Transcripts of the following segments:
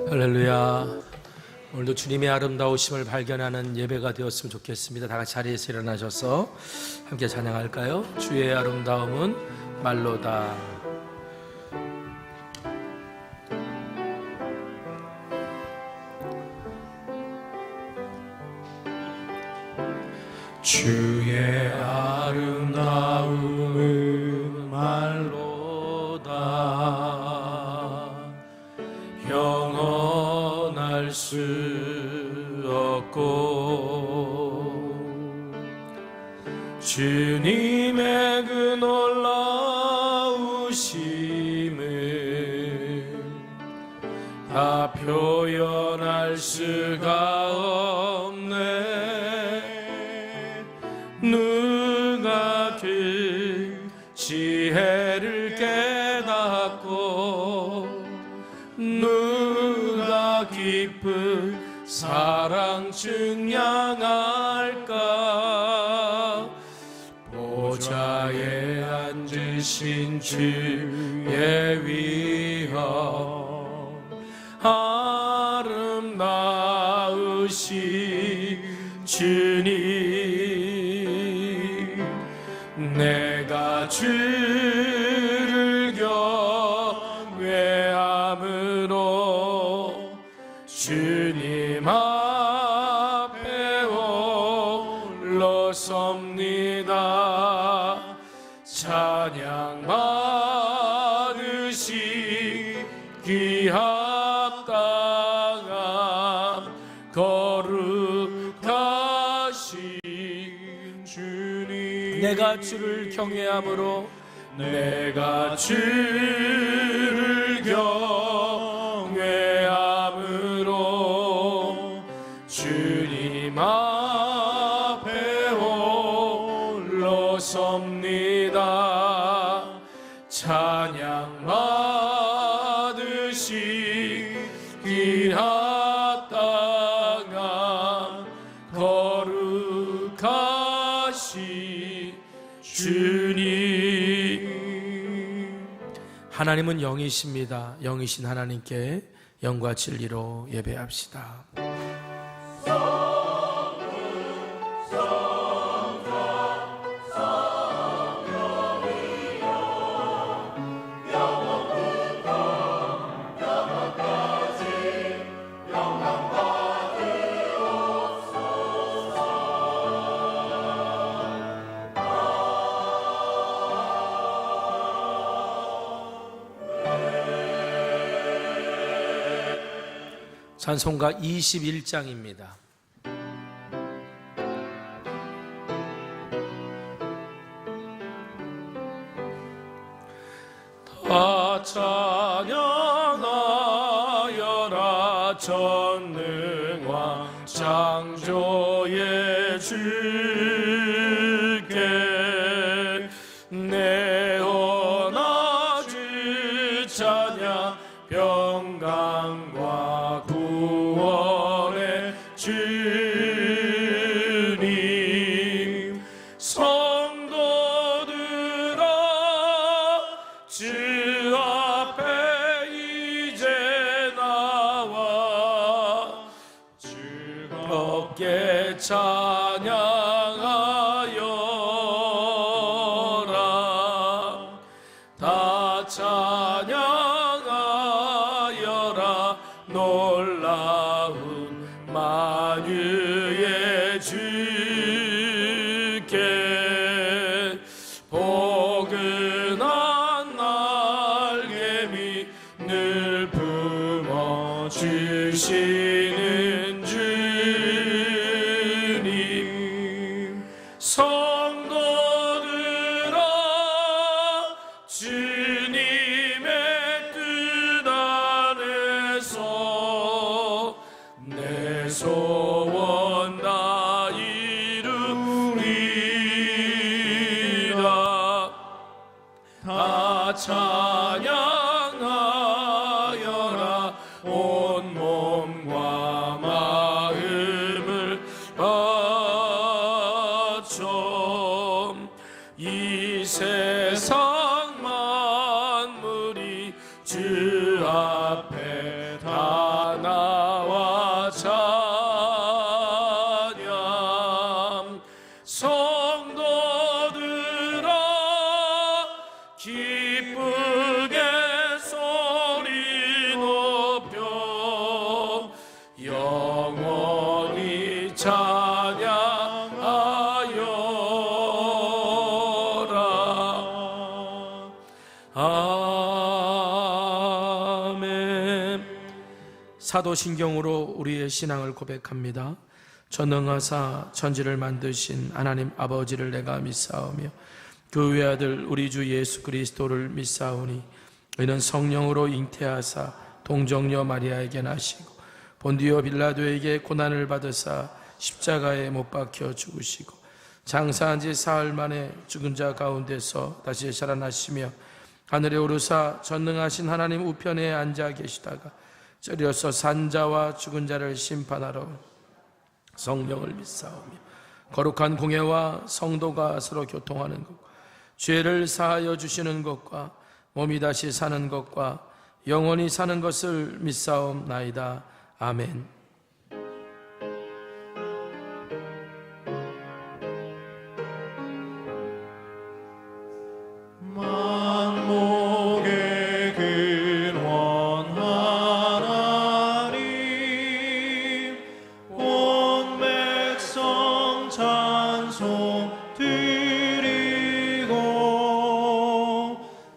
할렐루야. 오늘도 주님의 아름다우심을 발견하는 예배가 되었으면 좋겠습니다. 다 같이 자리에서 일어나셔서 함께 찬양할까요? 주의 아름다움은 말로다. 주의 아름다움은 말로다. 영원할 수 없고 주님의 그 놀라우심을 다 표현할 수가 없네. 누가 그 지혜를 깨닫고 누가 깊은 사랑 증량할까. 보좌에 앉으신 주의 위엄 아름다우신 주님, 내가 주를 경외함으로 주님 앞에 홀로 섭니다. 찬양 받으시 귀합당한 거룩하신 주님, 내가 주를 경외함으로 내가 주를 경외함으로 주님 앞에 홀로 섭니다. 찬양 받으시 귀합당한 거룩하신 주님. 하나님은 영이십니다. 영이신 하나님께 영과 진리로 예배합시다. 찬송가 21장입니다. 다 찬양하여라 전능왕 창조의 주께 내 원하주 찬양 평강과 구원의 주님. 성도들아 주 앞에 이제 나와 즐겁게 찬양하여라. 다 찬양하여라 놀라운 만유의 주께. 포근한 날개미 늘 품어주시는 주님. 성도들아 주님의 뜻 안에서 내 소원 다 이루리라. 다 찬양하여라 온 몸과 마음을 바쳐. 이 세상 세상 만물이 주 앞에 다 나와 찬양. 성도들아 기쁘게 소리 높여 영원히 찬양하여라. 아멘. 사도신경으로 우리의 신앙을 고백합니다. 전능하사 천지를 만드신 하나님 아버지를 내가 믿사오며 그 외아들 우리 주 예수 그리스도를 믿사오니 이는 성령으로 잉태하사 동정녀 마리아에게 나시고 본디오 빌라도에게 고난을 받으사 십자가에 못 박혀 죽으시고 장사한 지 사흘 만에 죽은 자 가운데서 다시 살아나시며 하늘에 오르사 전능하신 하나님 우편에 앉아 계시다가 저리어서 산자와 죽은 자를 심판하러 성령을 믿사오며 거룩한 공회와 성도가 서로 교통하는 것, 죄를 사하여 주시는 것과 몸이 다시 사는 것과 영원히 사는 것을 믿사옵나이다. 아멘. 만목의 근원 하나님 온 백성 찬송 드리고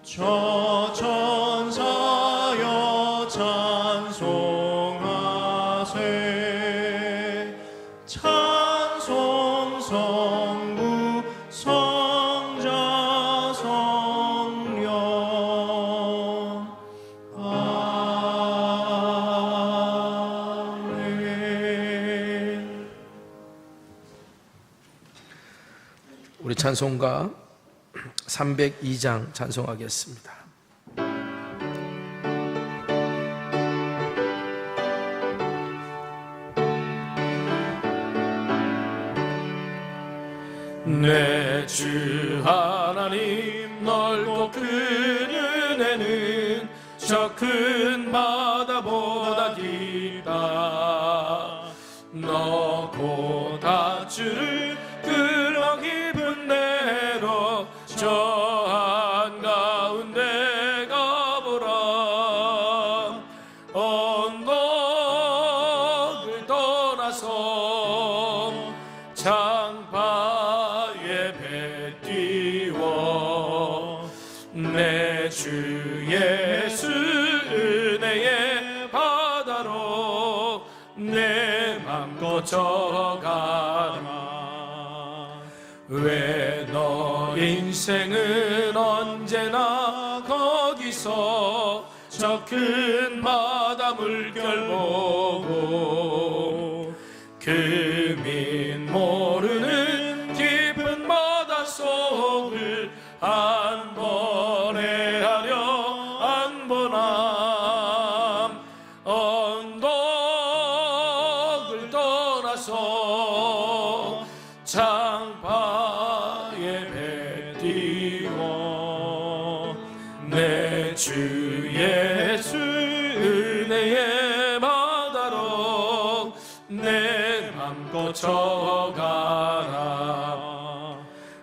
저 천사여 찬송하세. 찬송 성부 성자 성령. 아멘. 우리 찬송가 302장 찬송하겠습니다. 내 주 하나님 넓고 큰 은혜는 저 큰 바다보다 깊다. 너고 다주를 끌어 깊은 데로 저 한가운데 가보라. 언덕을 떠나서 장파에 배 띄워 내 주 예수 은혜의 바다로 내 맘 고쳐가라. 왜 너 인생은 언제나 거기서 저 큰 바다 물결 보고 금인 모르는 깊은 바다 속을 한 번에 하려 한 번함. 언덕을 떠나서 장파에 배 띄워 내 주 예수 은혜의 바다로 내 맘 고쳐가라.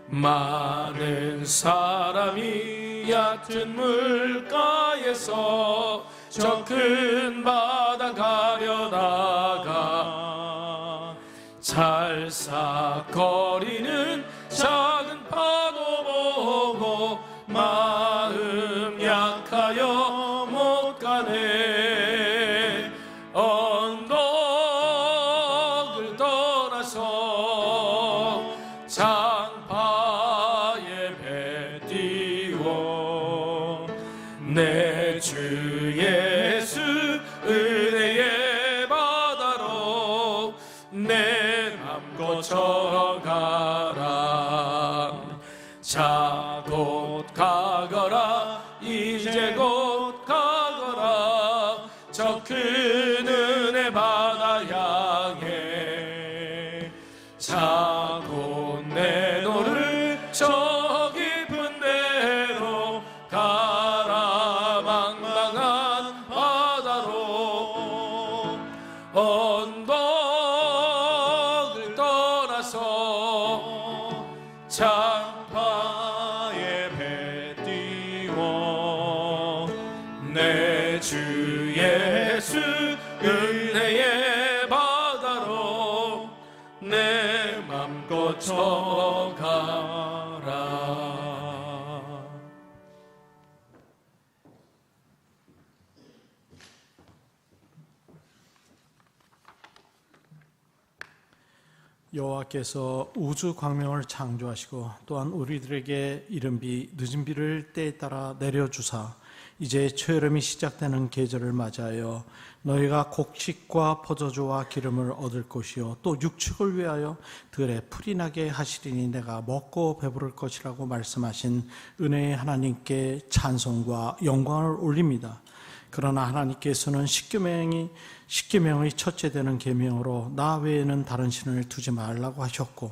많은 사람이 얕은 물가에서 저 큰 바다 가려다가 찰싹거리는 작은 파도 보고 마음 약하여 못 가네. 언덕을 떠나서 장파에 배 띄워 내 주 예수 은혜의 바다로 내 맘 고쳐가라. 자 곧 가거라. 이제 곧 가거라. 저 큰 은혜 바다 향해. 자 곧 내 너를 저 깊은 데로 주 예수 은혜의 바다로 내 맘껏 쳐가라. 여호와께서 우주 광명을 창조하시고 또한 우리들에게 이른 비 늦은 비를 때에 따라 내려주사 이제 초여름이 시작되는 계절을 맞이하여 너희가 곡식과 포도주와 기름을 얻을 것이요 또 육축을 위하여 들에 풀이 나게 하시리니 내가 먹고 배부를 것이라고 말씀하신 은혜의 하나님께 찬송과 영광을 올립니다. 그러나 하나님께서는 십계명의 첫째 되는 계명으로 나 외에는 다른 신을 두지 말라고 하셨고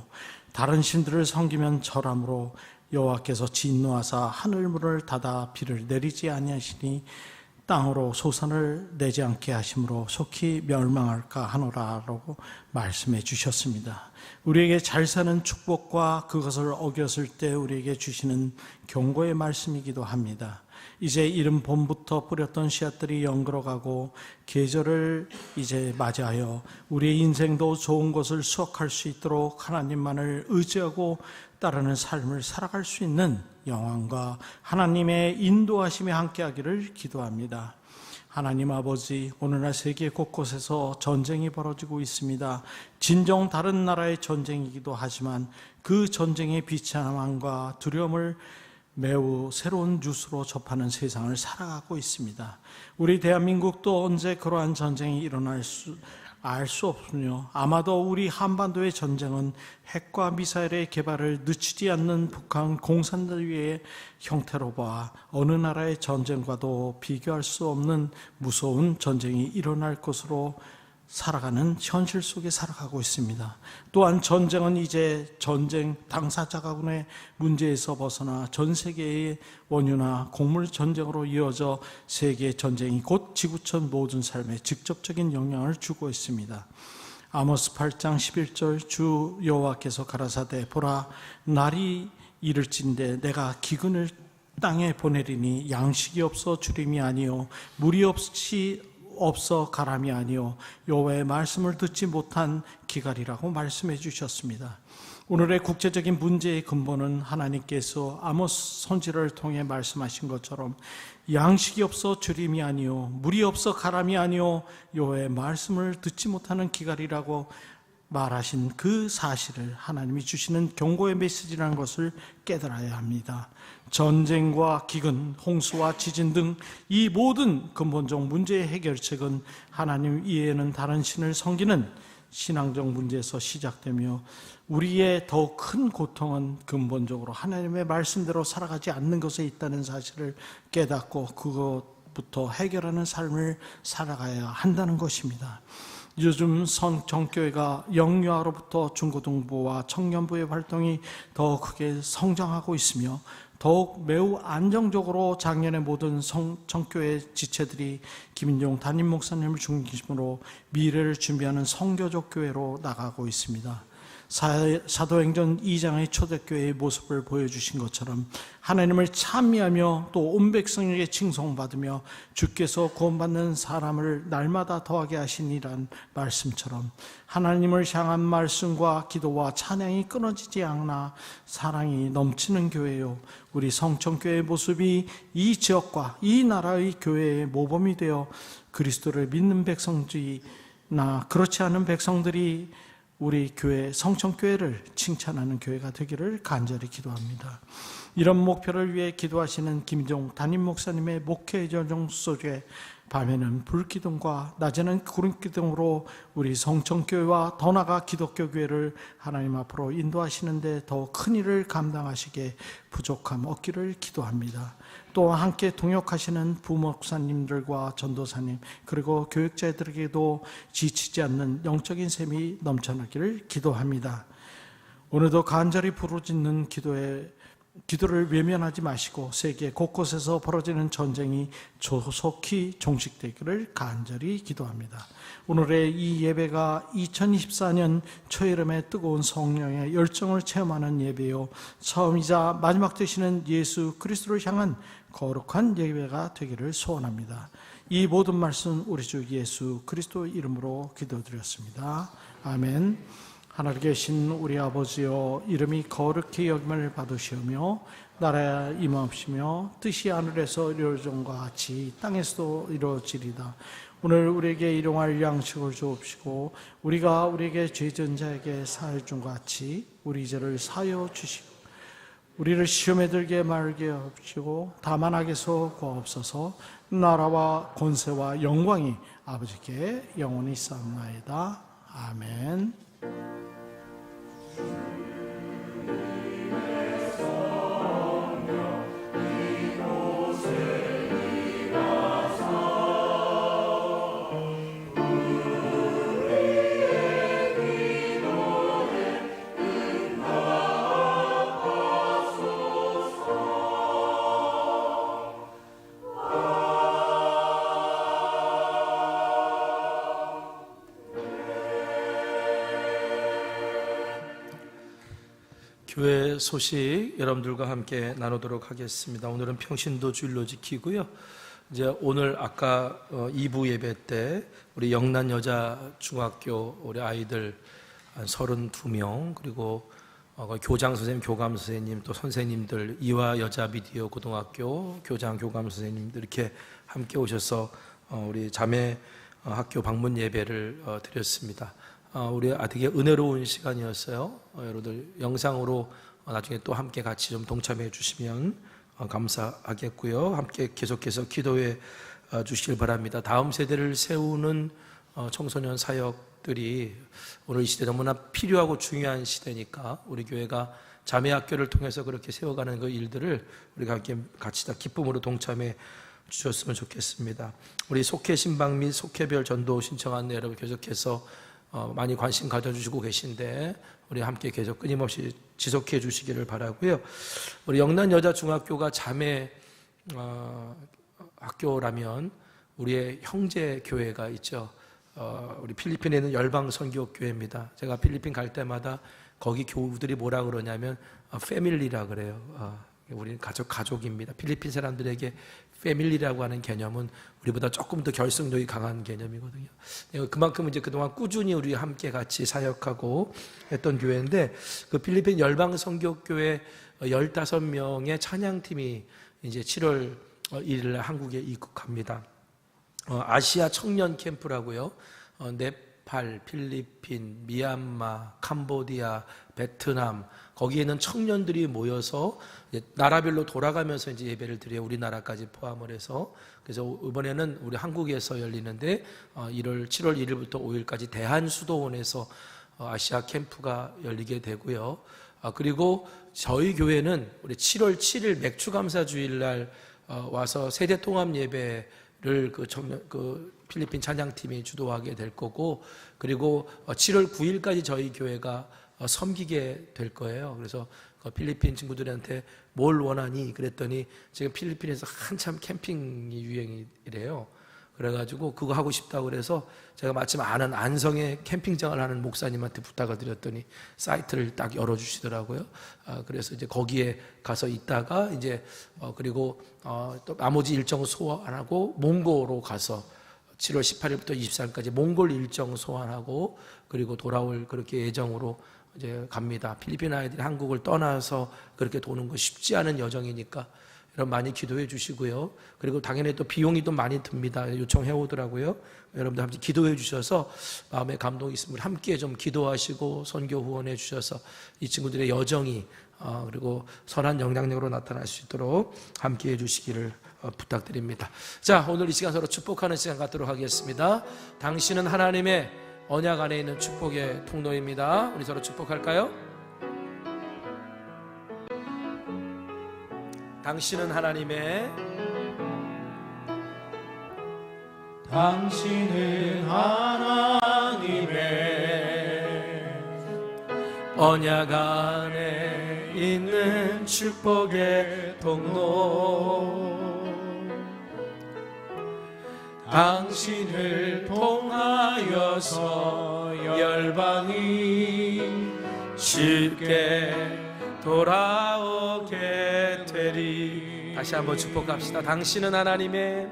다른 신들을 섬기면 절함으로 여호와께서 진노하사 하늘문을 닫아 비를 내리지 아니하시니 땅으로 소산을 내지 않게 하심으로 속히 멸망할까 하노라라고 말씀해 주셨습니다. 우리에게 잘 사는 축복과 그것을 어겼을 때 우리에게 주시는 경고의 말씀이기도 합니다. 이제 이른 봄부터 뿌렸던 씨앗들이 연그러가고 계절을 이제 맞이하여 우리의 인생도 좋은 것을 수확할 수 있도록 하나님만을 의지하고 따르는 삶을 살아갈 수 있는 영광과 하나님의 인도하심이 함께하기를 기도합니다. 하나님 아버지, 오늘날 세계 곳곳에서 전쟁이 벌어지고 있습니다. 진정 다른 나라의 전쟁이기도 하지만 그 전쟁의 비참함과 두려움을 매우 새로운 뉴스로 접하는 세상을 살아가고 있습니다. 우리 대한민국도 언제 그러한 전쟁이 일어날 알 수 없으며 아마도 우리 한반도의 전쟁은 핵과 미사일의 개발을 늦추지 않는 북한 공산주의의 형태로 봐 어느 나라의 전쟁과도 비교할 수 없는 무서운 전쟁이 일어날 것으로 살아가는 현실 속에 살아가고 있습니다. 또한 전쟁은 이제 전쟁 당사자가군의 문제에서 벗어나 전 세계의 원유나 곡물 전쟁으로 이어져 세계 전쟁이 곧 지구촌 모든 삶에 직접적인 영향을 주고 있습니다. 아모스 8장 11절 주 여호와께서 가라사대 보라 날이 이를진데 내가 기근을 땅에 보내리니 양식이 없어 주림이 아니요 물이 없어 가람이 아니요 여호와의 말씀을 듣지 못한 기갈이라고 말씀해 주셨습니다. 오늘의 국제적인 문제의 근본은 하나님께서 아모스 선지자를 통해 말씀하신 것처럼 양식이 없어 주림이 아니요 물이 없어 가람이 아니요 여호와의 말씀을 듣지 못하는 기갈이라고 말하신 그 사실을 하나님이 주시는 경고의 메시지라는 것을 깨달아야 합니다. 전쟁과 기근, 홍수와 지진 등 이 모든 근본적 문제의 해결책은 하나님 이외에는 다른 신을 섬기는 신앙적 문제에서 시작되며 우리의 더 큰 고통은 근본적으로 하나님의 말씀대로 살아가지 않는 것에 있다는 사실을 깨닫고 그것부터 해결하는 삶을 살아가야 한다는 것입니다. 요즘 성정교회가 영유아로부터 중고등부와 청년부의 활동이 더 크게 성장하고 있으며 더욱 매우 안정적으로 작년에 모든 성정교회 지체들이 김인종 담임 목사님을 중심으로 미래를 준비하는 성교적 교회로 나가고 있습니다. 사도행전 2장의 초대교회의 모습을 보여주신 것처럼 하나님을 찬미하며 또 온 백성에게 칭송받으며 주께서 구원받는 사람을 날마다 더하게 하시니란 말씀처럼 하나님을 향한 말씀과 기도와 찬양이 끊어지지 않아 사랑이 넘치는 교회요, 우리 성천교회의 모습이 이 지역과 이 나라의 교회의 모범이 되어 그리스도를 믿는 백성들이나 그렇지 않은 백성들이 우리 교회 성천교회를 칭찬하는 교회가 되기를 간절히 기도합니다. 이런 목표를 위해 기도하시는 김종 담임 목사님의 목회 전용 속에 밤에는 불기둥과 낮에는 구름기둥으로 우리 성천교회와 더 나아가 기독교 교회를 하나님 앞으로 인도하시는데 더 큰 일을 감당하시게 부족함 없기를 기도합니다. 또 함께 동역하시는 부목사님들과 전도사님 그리고 교육자들에게도 지치지 않는 영적인 셈이 넘쳐나기를 기도합니다. 오늘도 간절히 부르짖는 기도를 외면하지 마시고 세계 곳곳에서 벌어지는 전쟁이 조속히 종식되기를 간절히 기도합니다. 오늘의 이 예배가 2024년 초여름의 뜨거운 성령의 열정을 체험하는 예배요, 처음이자 마지막 되시는 예수 그리스도를 향한 거룩한 예배가 되기를 소원합니다. 이 모든 말씀 우리 주 예수 그리스도 이름으로 기도드렸습니다. 아멘. 하늘에 계신 우리 아버지여, 이름이 거룩히 여김을 받으시오며 나라에 임하옵시며 뜻이 하늘에서 이루어진 것 같이 땅에서도 이루어지리다. 오늘 우리에게 일용할 양식을 주옵시고 우리가 우리에게 죄진 자에게 사해 준 것 같이 우리 죄를 사하여 주시고 우리를 시험에 들게 말게 하옵시고 다만 악에서 구하옵소서. 나라와 권세와 영광이 아버지께 영원히 쌓나이다. 아멘. 교회 소식 여러분들과 함께 나누도록 하겠습니다. 오늘은 평신도 주일로 지키고요. 이제 오늘 아까 2부 예배 때 우리 영란여자중학교 우리 아이들 한 32명, 그리고 교장 선생님, 교감 선생님, 또 선생님들, 이화여자미디어 고등학교 교장, 교감 선생님들 이렇게 함께 오셔서 우리 자매 학교 방문 예배를 드렸습니다. 우리 되게 은혜로운 시간이었어요. 여러분들 영상으로 나중에 또 함께 같이 좀 동참해 주시면 감사하겠고요. 함께 계속해서 기도해 주시길 바랍니다. 다음 세대를 세우는 청소년 사역들이 오늘 이 시대 너무나 필요하고 중요한 시대니까 우리 교회가 자매학교를 통해서 그렇게 세워가는 그 일들을 우리가 함께 같이 다 기쁨으로 동참해 주셨으면 좋겠습니다. 우리 속회 신방 및 속회별 전도 신청한 여러분 계속해서 많이 관심 가져주시고 계신데 우리 함께 계속 끊임없이 지속해 주시기를 바라고요. 우리 영란여자중학교가 자매 학교라면 우리의 형제 교회가 있죠. 우리 필리핀에 있는 열방선교교회입니다. 제가 필리핀 갈 때마다 거기 교우들이 뭐라 그러냐면 패밀리라 그래요. 우리는 가족입니다. 필리핀 사람들에게 패밀리라고 하는 개념은 우리보다 조금 더 결속력이 강한 개념이거든요. 그만큼 이제 그동안 꾸준히 우리 함께 같이 사역하고 했던 교회인데, 그 필리핀 열방선교교회 15명의 찬양팀이 이제 7월 1일 날 한국에 입국합니다. 아시아 청년 캠프라고요. 네팔, 필리핀, 미얀마, 캄보디아, 베트남, 거기에는 청년들이 모여서 나라별로 돌아가면서 이제 예배를 드려요. 우리나라까지 포함을 해서. 그래서 이번에는 우리 한국에서 열리는데 7월 1일부터 5일까지 대한수도원에서 아시아 캠프가 열리게 되고요. 그리고 저희 교회는 우리 7월 7일 맥주감사주일날 와서 세대통합 예배를 그 필리핀 찬양팀이 주도하게 될 거고, 그리고 7월 9일까지 저희 교회가 섬기게 될 거예요. 그래서 필리핀 친구들한테 뭘 원하니? 그랬더니 지금 필리핀에서 한참 캠핑이 유행이래요. 그래가지고 그거 하고 싶다고 그래서 제가 마침 아는 안성에 캠핑장을 하는 목사님한테 부탁을 드렸더니 사이트를 딱 열어주시더라고요. 그래서 이제 거기에 가서 있다가 이제 그리고 또 나머지 일정 소환하고 몽고로 가서 7월 18일부터 24일까지 몽골 일정 소환하고 그리고 돌아올 그렇게 예정으로 이제 갑니다. 필리핀 아이들이 한국을 떠나서 그렇게 도는 거 쉽지 않은 여정이니까 여러분 많이 기도해 주시고요. 그리고 당연히 또 비용이 또 많이 듭니다. 요청해 오더라고요. 여러분들 함께 기도해 주셔서 마음에 감동이 있으면 함께 좀 기도하시고 선교 후원해 주셔서 이 친구들의 여정이 그리고 선한 영향력으로 나타날 수 있도록 함께 해 주시기를 부탁드립니다. 자, 오늘 이 시간 서로 축복하는 시간 갖도록 하겠습니다. 당신은 하나님의 언약 안에 있는 축복의 통로입니다. 우리 서로 축복할까요? 당신은 하나님의 언약 안에 있는 축복의 통로, 당신을 통하여서 열방이 쉽게 돌아오게 되리. 다시 한번 축복합시다. 당신은 하나님의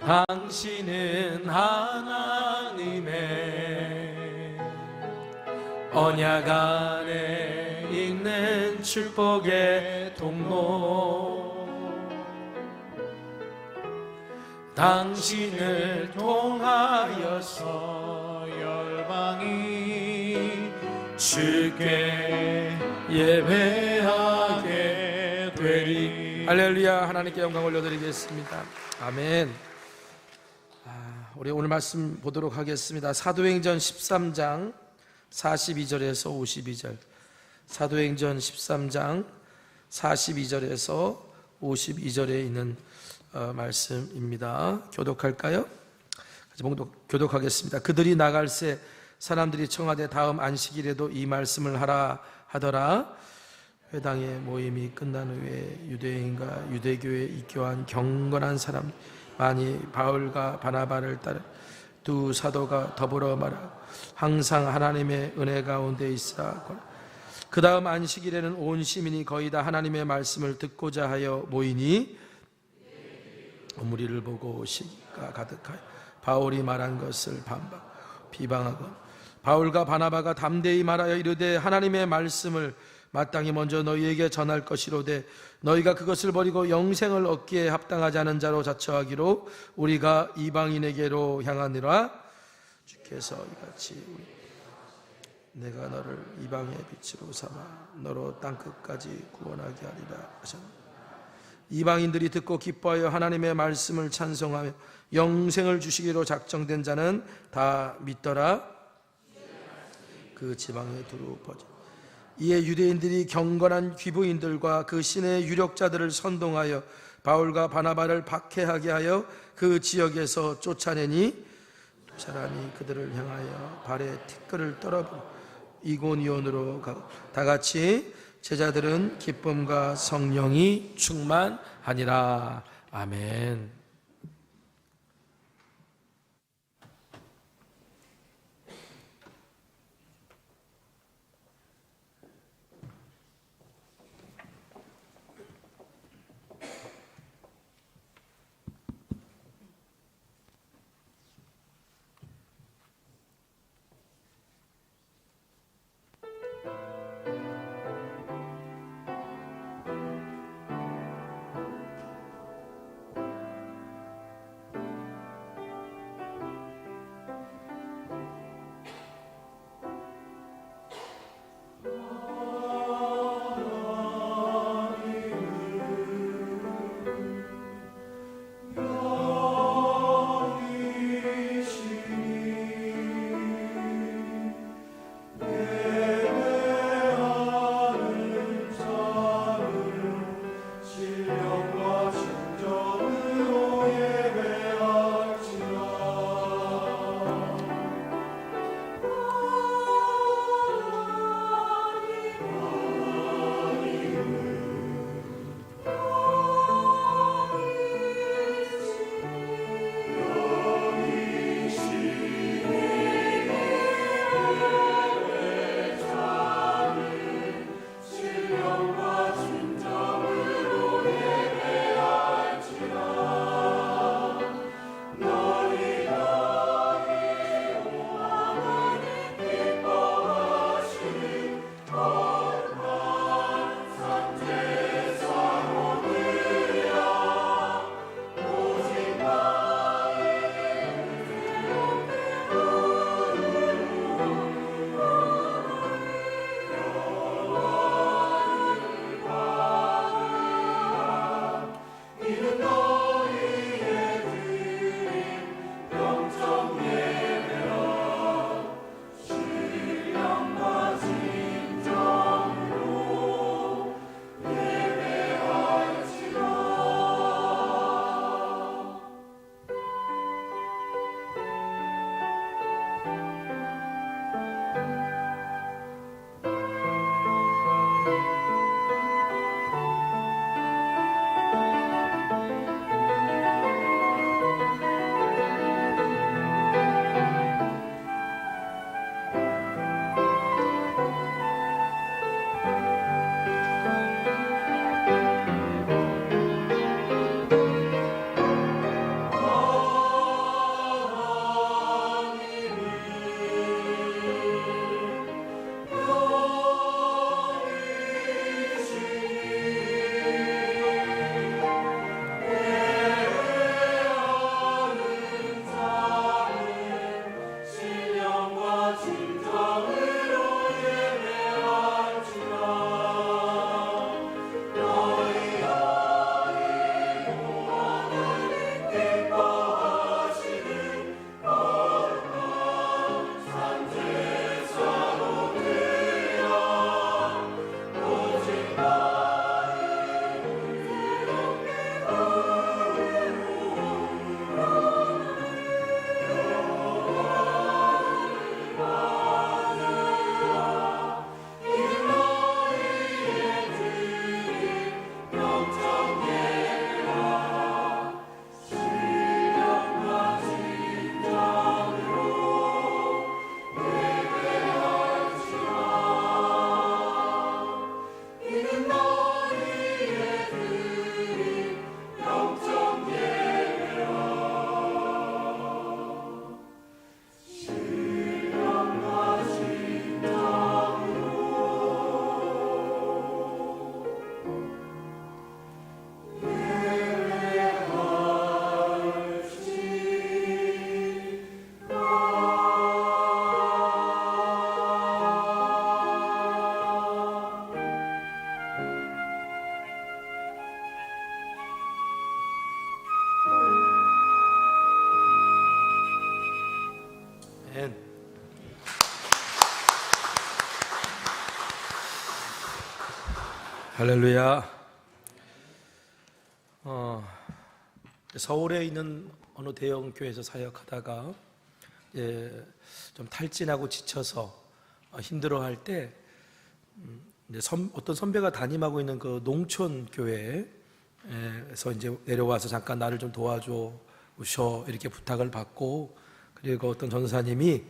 당신은 하나님의 언약 안에 있는 축복의 통로, 당신을 통하여서 열방이 주께 예배하게 되리. 할렐루야. 하나님께 영광 올려드리겠습니다. 아멘. 우리 오늘 말씀 보도록 하겠습니다. 사도행전 13장 42절에서 52절. 사도행전 13장 42절에서 52절에 있는 말씀입니다. 교독할까요? 같이 교독하겠습니다. 그들이 나갈새 사람들이 청하되 다음 안식일에도 이 말씀을 하라 하더라. 회당의 모임이 끝난 후에 유대인과 유대교에 입교한 경건한 사람 많이 바울과 바나바를 따라 두 사도가 더불어 말하고 항상 하나님의 은혜 가운데 있으라. 그 다음 안식일에는 온 시민이 거의 다 하나님의 말씀을 듣고자 하여 모이니 무리를 보고 시기가 가득하여 바울이 말한 것을 비방하고 바울과 바나바가 담대히 말하여 이르되 하나님의 말씀을 마땅히 먼저 너희에게 전할 것이로되 너희가 그것을 버리고 영생을 얻기에 합당하지 않은 자로 자처하기로 우리가 이방인에게로 향하니라. 주께서 이같이 내가 너를 이방의 빛으로 삼아 너로 땅끝까지 구원하게 하리라 하셨나니 이방인들이 듣고 기뻐하여 하나님의 말씀을 찬송하며 영생을 주시기로 작정된 자는 다 믿더라. 그 지방에 두루 퍼져 이에 유대인들이 경건한 귀부인들과 그 신의 유력자들을 선동하여 바울과 바나바를 박해하게 하여 그 지역에서 쫓아내니 두 사람이 그들을 향하여 발에 티끌을 떨어버려 이고니온으로 가고 다 같이 제자들은 기쁨과 성령이 충만하니라. 아멘. 할렐루야. 서울에 있는 어느 대형 교회에서 사역하다가 좀 탈진하고 지쳐서 힘들어할 때 어떤 선배가 담임하고 있는 그 농촌 교회에서 이제 내려와서 잠깐 나를 좀 도와줘 오셔 이렇게 부탁을 받고, 그리고 어떤 전사님이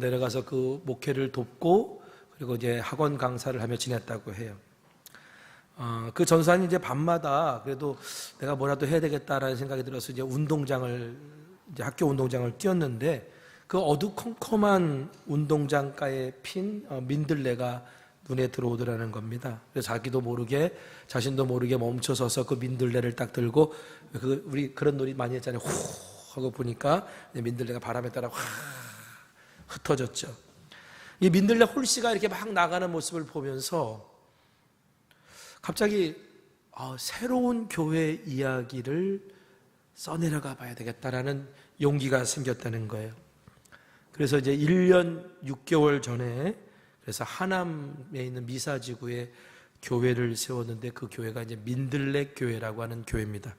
내려가서 그 목회를 돕고 그리고 이제 학원 강사를 하며 지냈다고 해요. 그 전사님 이제 밤마다 그래도 내가 뭐라도 해야 되겠다라는 생각이 들어서 이제 학교 운동장을 뛰었는데, 그 어두컴컴한 운동장가에 핀 민들레가 눈에 들어오더라는 겁니다. 그래서 자신도 모르게 멈춰서서 그 민들레를 딱 들고, 우리 그런 놀이 많이 했잖아요. 후 하고 보니까 민들레가 바람에 따라 확 흩어졌죠. 이 민들레 홀씨가 이렇게 막 나가는 모습을 보면서 갑자기 새로운 교회 이야기를 써내려가 봐야 되겠다라는 용기가 생겼다는 거예요. 그래서 이제 1년 6개월 전에 그래서 하남에 있는 미사지구에 교회를 세웠는데, 그 교회가 이제 민들레 교회라고 하는 교회입니다.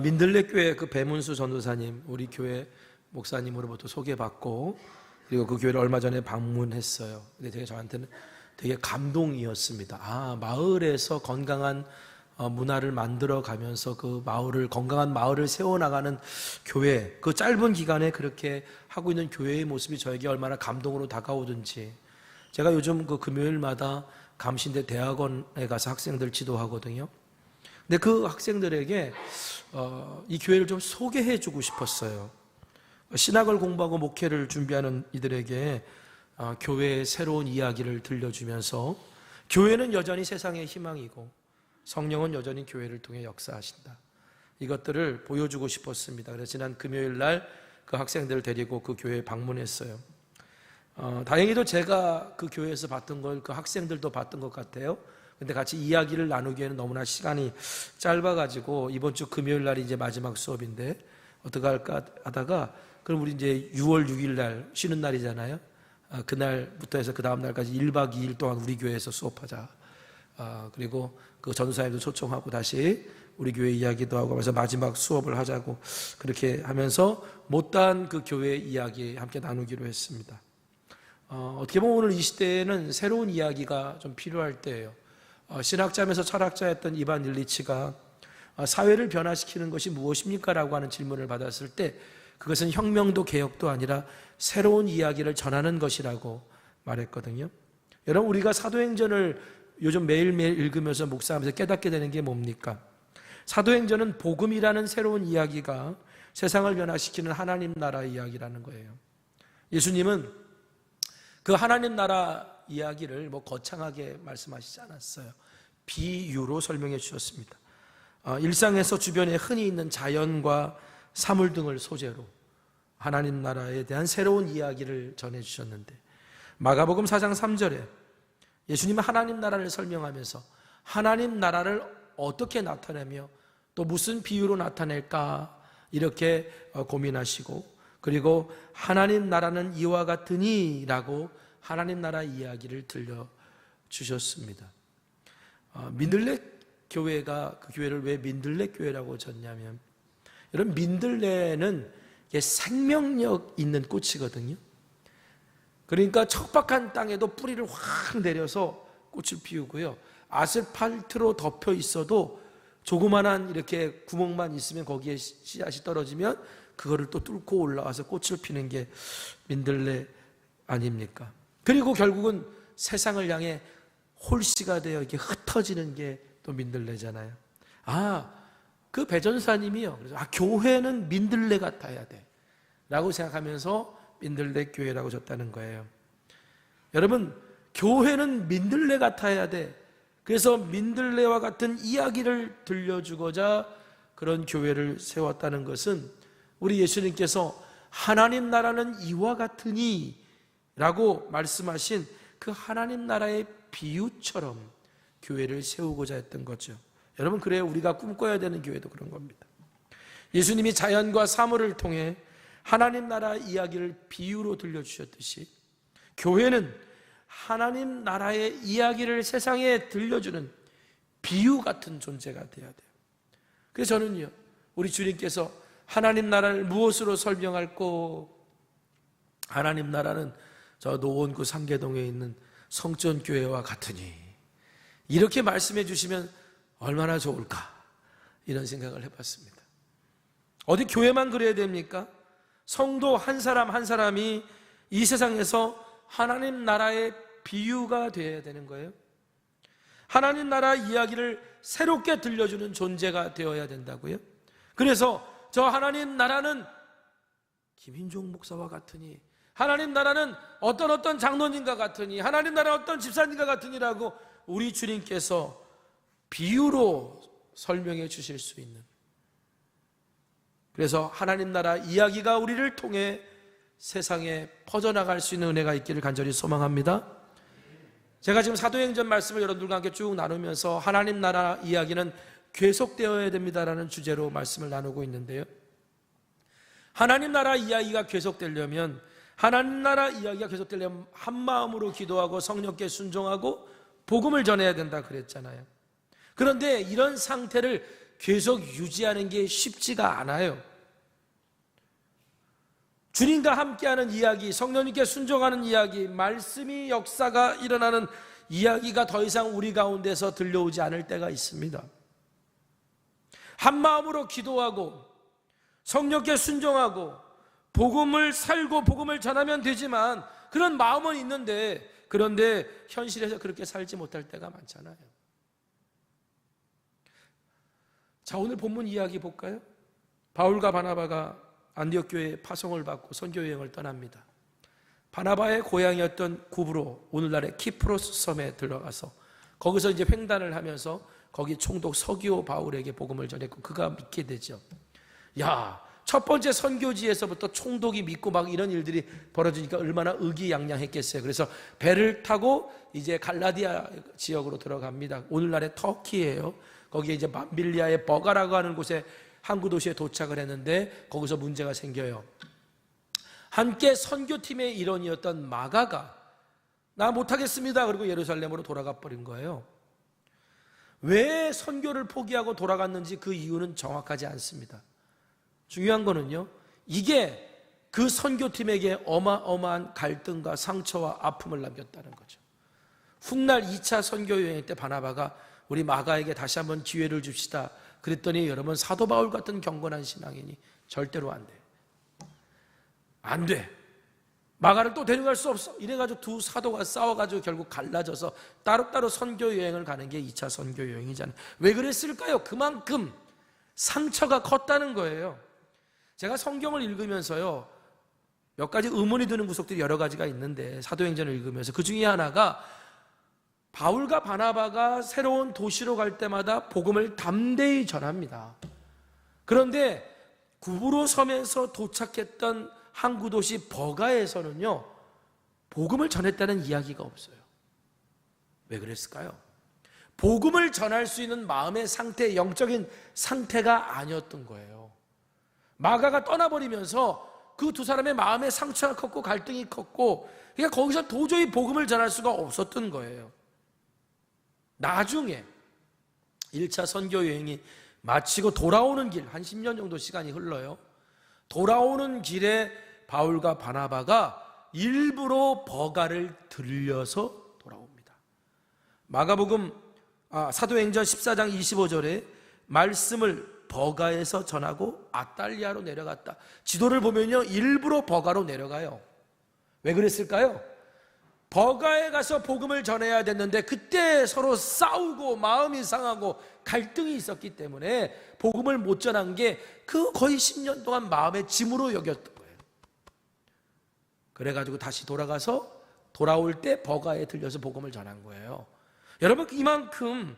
민들레 교회 그 배문수 전도사님, 우리 교회 목사님으로부터 소개받고, 그리고 그 교회를 얼마 전에 방문했어요. 근데 저한테는 되게 감동이었습니다. 마을에서 건강한 문화를 만들어 가면서 그 건강한 마을을 세워나가는 교회, 그 짧은 기간에 그렇게 하고 있는 교회의 모습이 저에게 얼마나 감동으로 다가오든지. 제가 요즘 그 금요일마다 감신대 대학원에 가서 학생들 지도하거든요. 근데 그 학생들에게 이 교회를 좀 소개해 주고 싶었어요. 신학을 공부하고 목회를 준비하는 이들에게 교회의 새로운 이야기를 들려주면서, 교회는 여전히 세상의 희망이고 성령은 여전히 교회를 통해 역사하신다, 이것들을 보여주고 싶었습니다. 그래서 지난 금요일 날 그 학생들을 데리고 그 교회에 방문했어요. 다행히도 제가 그 교회에서 봤던 걸 그 학생들도 봤던 것 같아요. 근데 같이 이야기를 나누기에는 너무나 시간이 짧아가지고 이번 주 금요일 날이 이제 마지막 수업인데 어떻게 할까 하다가, 그럼 우리 이제 6월 6일 날 쉬는 날이잖아요. 그날부터 해서 그 다음 날까지 1박 2일 동안 우리 교회에서 수업하자. 그리고 그 전도사님도 초청하고 다시 우리 교회 이야기도 하고 하면서 마지막 수업을 하자고, 그렇게 하면서 못다한 그 교회 이야기 함께 나누기로 했습니다. 어떻게 보면 오늘 이 시대에는 새로운 이야기가 좀 필요할 때예요. 신학자면서 철학자였던 이반 일리치가 사회를 변화시키는 것이 무엇입니까? 라고 하는 질문을 받았을 때 그것은 혁명도 개혁도 아니라 새로운 이야기를 전하는 것이라고 말했거든요. 여러분, 우리가 사도행전을 요즘 매일매일 읽으면서 묵상하면서 깨닫게 되는 게 뭡니까? 사도행전은 복음이라는 새로운 이야기가 세상을 변화시키는 하나님 나라 이야기라는 거예요. 예수님은 그 하나님 나라 이야기를 거창하게 말씀하시지 않았어요. 비유로 설명해 주셨습니다. 일상에서 주변에 흔히 있는 자연과 사물 등을 소재로 하나님 나라에 대한 새로운 이야기를 전해 주셨는데, 마가복음 4장 3절에 예수님은 하나님 나라를 설명하면서 하나님 나라를 어떻게 나타내며 또 무슨 비유로 나타낼까 이렇게 고민하시고, 그리고 하나님 나라는 이와 같으니 라고 하나님 나라 이야기를 들려주셨습니다. 민들레 교회가 그 교회를 왜 민들레 교회라고 졌냐면, 여러분, 민들레는 생명력 있는 꽃이거든요. 그러니까 척박한 땅에도 뿌리를 확 내려서 꽃을 피우고요, 아스팔트로 덮여 있어도 조그만한 이렇게 구멍만 있으면 거기에 씨앗이 떨어지면 그거를 또 뚫고 올라와서 꽃을 피는 게 민들레 아닙니까? 그리고 결국은 세상을 향해 홀씨가 되어 이렇게 흩어지는 게 또 민들레잖아요. 그 배전사님이요, 그래서 교회는 민들레 같아야 돼 라고 생각하면서 민들레 교회라고 졌다는 거예요. 여러분, 교회는 민들레 같아야 돼. 그래서 민들레와 같은 이야기를 들려주고자 그런 교회를 세웠다는 것은, 우리 예수님께서 하나님 나라는 이와 같으니 라고 말씀하신 그 하나님 나라의 비유처럼 교회를 세우고자 했던 거죠. 여러분, 그래요, 우리가 꿈꿔야 되는 교회도 그런 겁니다. 예수님이 자연과 사물을 통해 하나님 나라 이야기를 비유로 들려주셨듯이, 교회는 하나님 나라의 이야기를 세상에 들려주는 비유 같은 존재가 되어야 돼요. 그래서 저는요, 우리 주님께서 하나님 나라를 무엇으로 설명할꼬? 하나님 나라는 저 노원구 상계동에 있는 성전교회와 같으니, 이렇게 말씀해 주시면 얼마나 좋을까, 이런 생각을 해봤습니다. 어디 교회만 그래야 됩니까? 성도 한 사람 한 사람이 이 세상에서 하나님 나라의 비유가 되어야 되는 거예요. 하나님 나라 이야기를 새롭게 들려주는 존재가 되어야 된다고요. 그래서 저 하나님 나라는 김인종 목사와 같으니, 하나님 나라는 어떤 장로님과 같으니, 하나님 나라 어떤 집사님과 같으니라고 우리 주님께서 비유로 설명해 주실 수 있는, 그래서 하나님 나라 이야기가 우리를 통해 세상에 퍼져나갈 수 있는 은혜가 있기를 간절히 소망합니다. 제가 지금 사도행전 말씀을 여러분들과 함께 쭉 나누면서 하나님 나라 이야기는 계속되어야 됩니다라는 주제로 말씀을 나누고 있는데요, 하나님 나라 이야기가 계속되려면 한 마음으로 기도하고 성령께 순종하고 복음을 전해야 된다 그랬잖아요. 그런데 이런 상태를 계속 유지하는 게 쉽지가 않아요. 주님과 함께하는 이야기, 성령님께 순종하는 이야기, 말씀이 역사가 일어나는 이야기가 더 이상 우리 가운데서 들려오지 않을 때가 있습니다. 한 마음으로 기도하고 성령께 순종하고 복음을 살고 복음을 전하면 되지만, 그런 마음은 있는데, 그런데 현실에서 그렇게 살지 못할 때가 많잖아요. 자, 오늘 본문 이야기 볼까요? 바울과 바나바가 안디옥 교회에 파송을 받고 선교 여행을 떠납니다. 바나바의 고향이었던 구브로, 오늘날의 키프로스 섬에 들어가서 거기서 이제 횡단을 하면서 거기 총독 서기오 바울에게 복음을 전했고 그가 믿게 되죠. 야, 첫 번째 선교지에서부터 총독이 믿고 막 이런 일들이 벌어지니까 얼마나 의기양양했겠어요. 그래서 배를 타고 이제 갈라디아 지역으로 들어갑니다. 오늘날의 터키예요. 거기에 이제 만빌리아의 버가라고 하는 곳에 항구 도시에 도착을 했는데 거기서 문제가 생겨요. 함께 선교팀의 일원이었던 마가가 나 못하겠습니다. 그리고 예루살렘으로 돌아가 버린 거예요. 왜 선교를 포기하고 돌아갔는지 그 이유는 정확하지 않습니다. 중요한 거는요, 이게 그 선교팀에게 어마어마한 갈등과 상처와 아픔을 남겼다는 거죠. 훗날 2차 선교 여행 때 바나바가 우리 마가에게 다시 한번 기회를 줍시다 그랬더니, 여러분, 사도 바울 같은 경건한 신앙이니 절대로 안 돼. 안 돼. 마가를 또 데려갈 수 없어. 이래가지고 두 사도가 싸워가지고 결국 갈라져서 따로따로 선교 여행을 가는 게 2차 선교 여행이잖아요. 왜 그랬을까요? 그만큼 상처가 컸다는 거예요. 제가 성경을 읽으면서요, 몇 가지 의문이 드는 구석들이 여러 가지가 있는데, 사도행전을 읽으면서 그 중에 하나가 바울과 바나바가 새로운 도시로 갈 때마다 복음을 담대히 전합니다. 그런데 구브로 섬에서 도착했던 항구 도시 버가에서는요, 복음을 전했다는 이야기가 없어요. 왜 그랬을까요? 복음을 전할 수 있는 마음의 상태, 영적인 상태가 아니었던 거예요. 마가가 떠나버리면서 그 두 사람의 마음의 상처가 컸고 갈등이 컸고, 그러니까 거기서 도저히 복음을 전할 수가 없었던 거예요. 나중에 1차 선교 여행이 마치고 돌아오는 길, 한 10년 정도 시간이 흘러요. 돌아오는 길에 바울과 바나바가 일부러 버가를 들려서 돌아옵니다. 마가복음 사도행전 14장 25절에 말씀을 버가에서 전하고 아탈리아로 내려갔다. 지도를 보면요, 일부러 버가로 내려가요. 왜 그랬을까요? 버가에 가서 복음을 전해야 됐는데 그때 서로 싸우고 마음이 상하고 갈등이 있었기 때문에 복음을 못 전한 게 그 거의 10년 동안 마음의 짐으로 여겼던 거예요. 그래가지고 다시 돌아가서 돌아올 때 버가에 들려서 복음을 전한 거예요. 여러분, 이만큼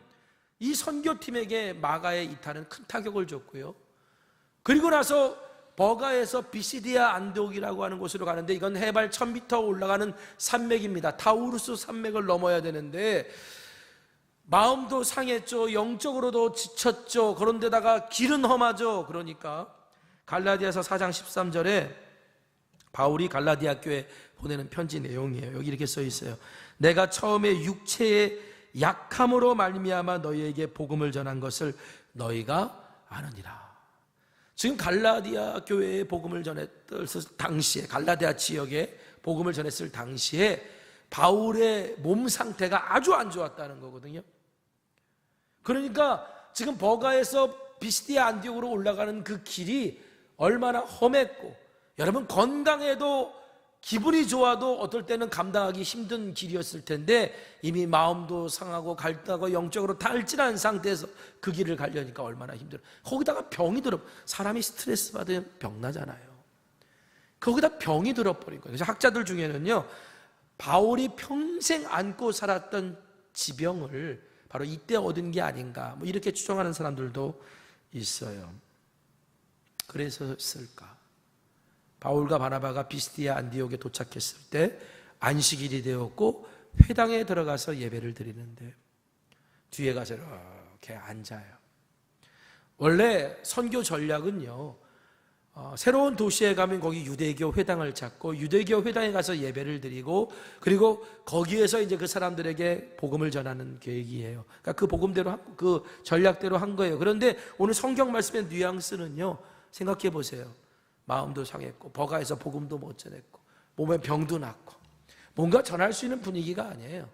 이 선교팀에게 마가의 이탈은 큰 타격을 줬고요. 그리고 나서 버가에서 비시디아 안디옥이라고 하는 곳으로 가는데, 이건 해발 1000m 올라가는 산맥입니다. 타우루스 산맥을 넘어야 되는데 마음도 상했죠. 영적으로도 지쳤죠. 그런데다가 길은 험하죠. 그러니까 갈라디아서 4장 13절에 바울이 갈라디아 교회에 보내는 편지 내용이에요. 여기 이렇게 써 있어요. 내가 처음에 육체의 약함으로 말미암아 너희에게 복음을 전한 것을 너희가 아느니라. 지금 갈라디아 교회에 복음을 전했을 당시에, 갈라디아 지역에 복음을 전했을 당시에 바울의 몸 상태가 아주 안 좋았다는 거거든요. 그러니까 지금 버가에서 비시디아 안디옥으로 올라가는 그 길이 얼마나 험했고, 여러분 건강해도 기분이 좋아도 어떨 때는 감당하기 힘든 길이었을 텐데 이미 마음도 상하고 갈등하고 영적으로 탈진한 상태에서 그 길을 가려니까 얼마나 힘들어. 거기다가 병이 들어, 사람이 스트레스 받으면 병 나잖아요. 거기다 병이 들어버린 거예요. 그래서 학자들 중에는요, 바울이 평생 안고 살았던 지병을 바로 이때 얻은 게 아닌가, 뭐 이렇게 추정하는 사람들도 있어요. 그래서였을까? 바울과 바나바가 비스디아 안디옥에 도착했을 때 안식일이 되었고 회당에 들어가서 예배를 드리는데 뒤에 가서 이렇게 앉아요. 원래 선교 전략은요, 새로운 도시에 가면 거기 유대교 회당을 찾고 유대교 회당에 가서 예배를 드리고 그리고 거기에서 이제 그 사람들에게 복음을 전하는 계획이에요. 그러니까 그 복음대로, 그 전략대로 한 거예요. 그런데 오늘 성경 말씀의 뉘앙스는요, 생각해 보세요. 마음도 상했고 버가에서 복음도 못 전했고 몸에 병도 났고 뭔가 전할 수 있는 분위기가 아니에요.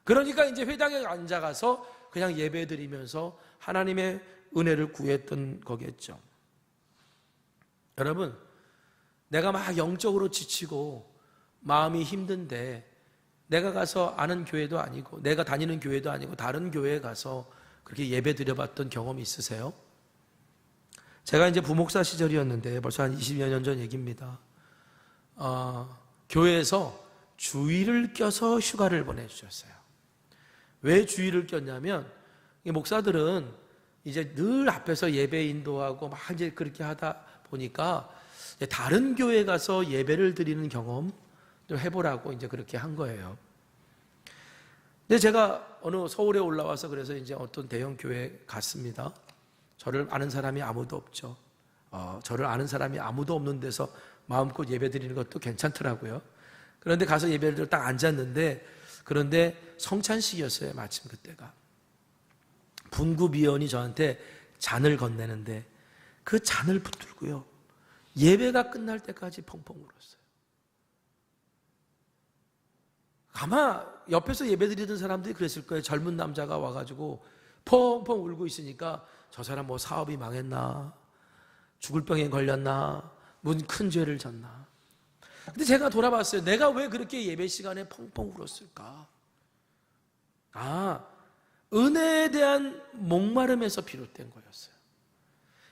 그러니까 이제 회당에 앉아가서 그냥 예배드리면서 하나님의 은혜를 구했던 거겠죠. 여러분, 내가 막 영적으로 지치고 마음이 힘든데 내가 가서 아는 교회도 아니고 내가 다니는 교회도 아니고 다른 교회에 가서 그렇게 예배 드려봤던 경험이 있으세요? 제가 이제 부목사 시절이었는데 벌써 한 20여 년 전 얘기입니다. 교회에서 주일을 껴서 휴가를 보내주셨어요. 왜 주일을 꼈냐면 이 목사들은 이제 늘 앞에서 예배 인도하고 막 이제 그렇게 하다 보니까 다른 교회 가서 예배를 드리는 경험 좀 해보라고 이제 그렇게 한 거예요. 근데 제가 어느 서울에 올라와서 그래서 이제 어떤 대형 교회에 갔습니다. 저를 아는 사람이 아무도 없죠. 저를 아는 사람이 아무도 없는 데서 마음껏 예배 드리는 것도 괜찮더라고요. 그런데 가서 예배를 딱 앉았는데, 그런데 성찬식이었어요. 마침 그때가. 분구비원이 저한테 잔을 건네는데 그 잔을 붙들고요, 예배가 끝날 때까지 펑펑 울었어요. 아마 옆에서 예배 드리던 사람들이 그랬을 거예요. 젊은 남자가 와가지고 펑펑 울고 있으니까 저 사람 뭐 사업이 망했나, 죽을 병에 걸렸나, 무슨 큰 죄를 졌나. 근데 제가 돌아봤어요. 내가 왜 그렇게 예배 시간에 펑펑 울었을까? 은혜에 대한 목마름에서 비롯된 거였어요.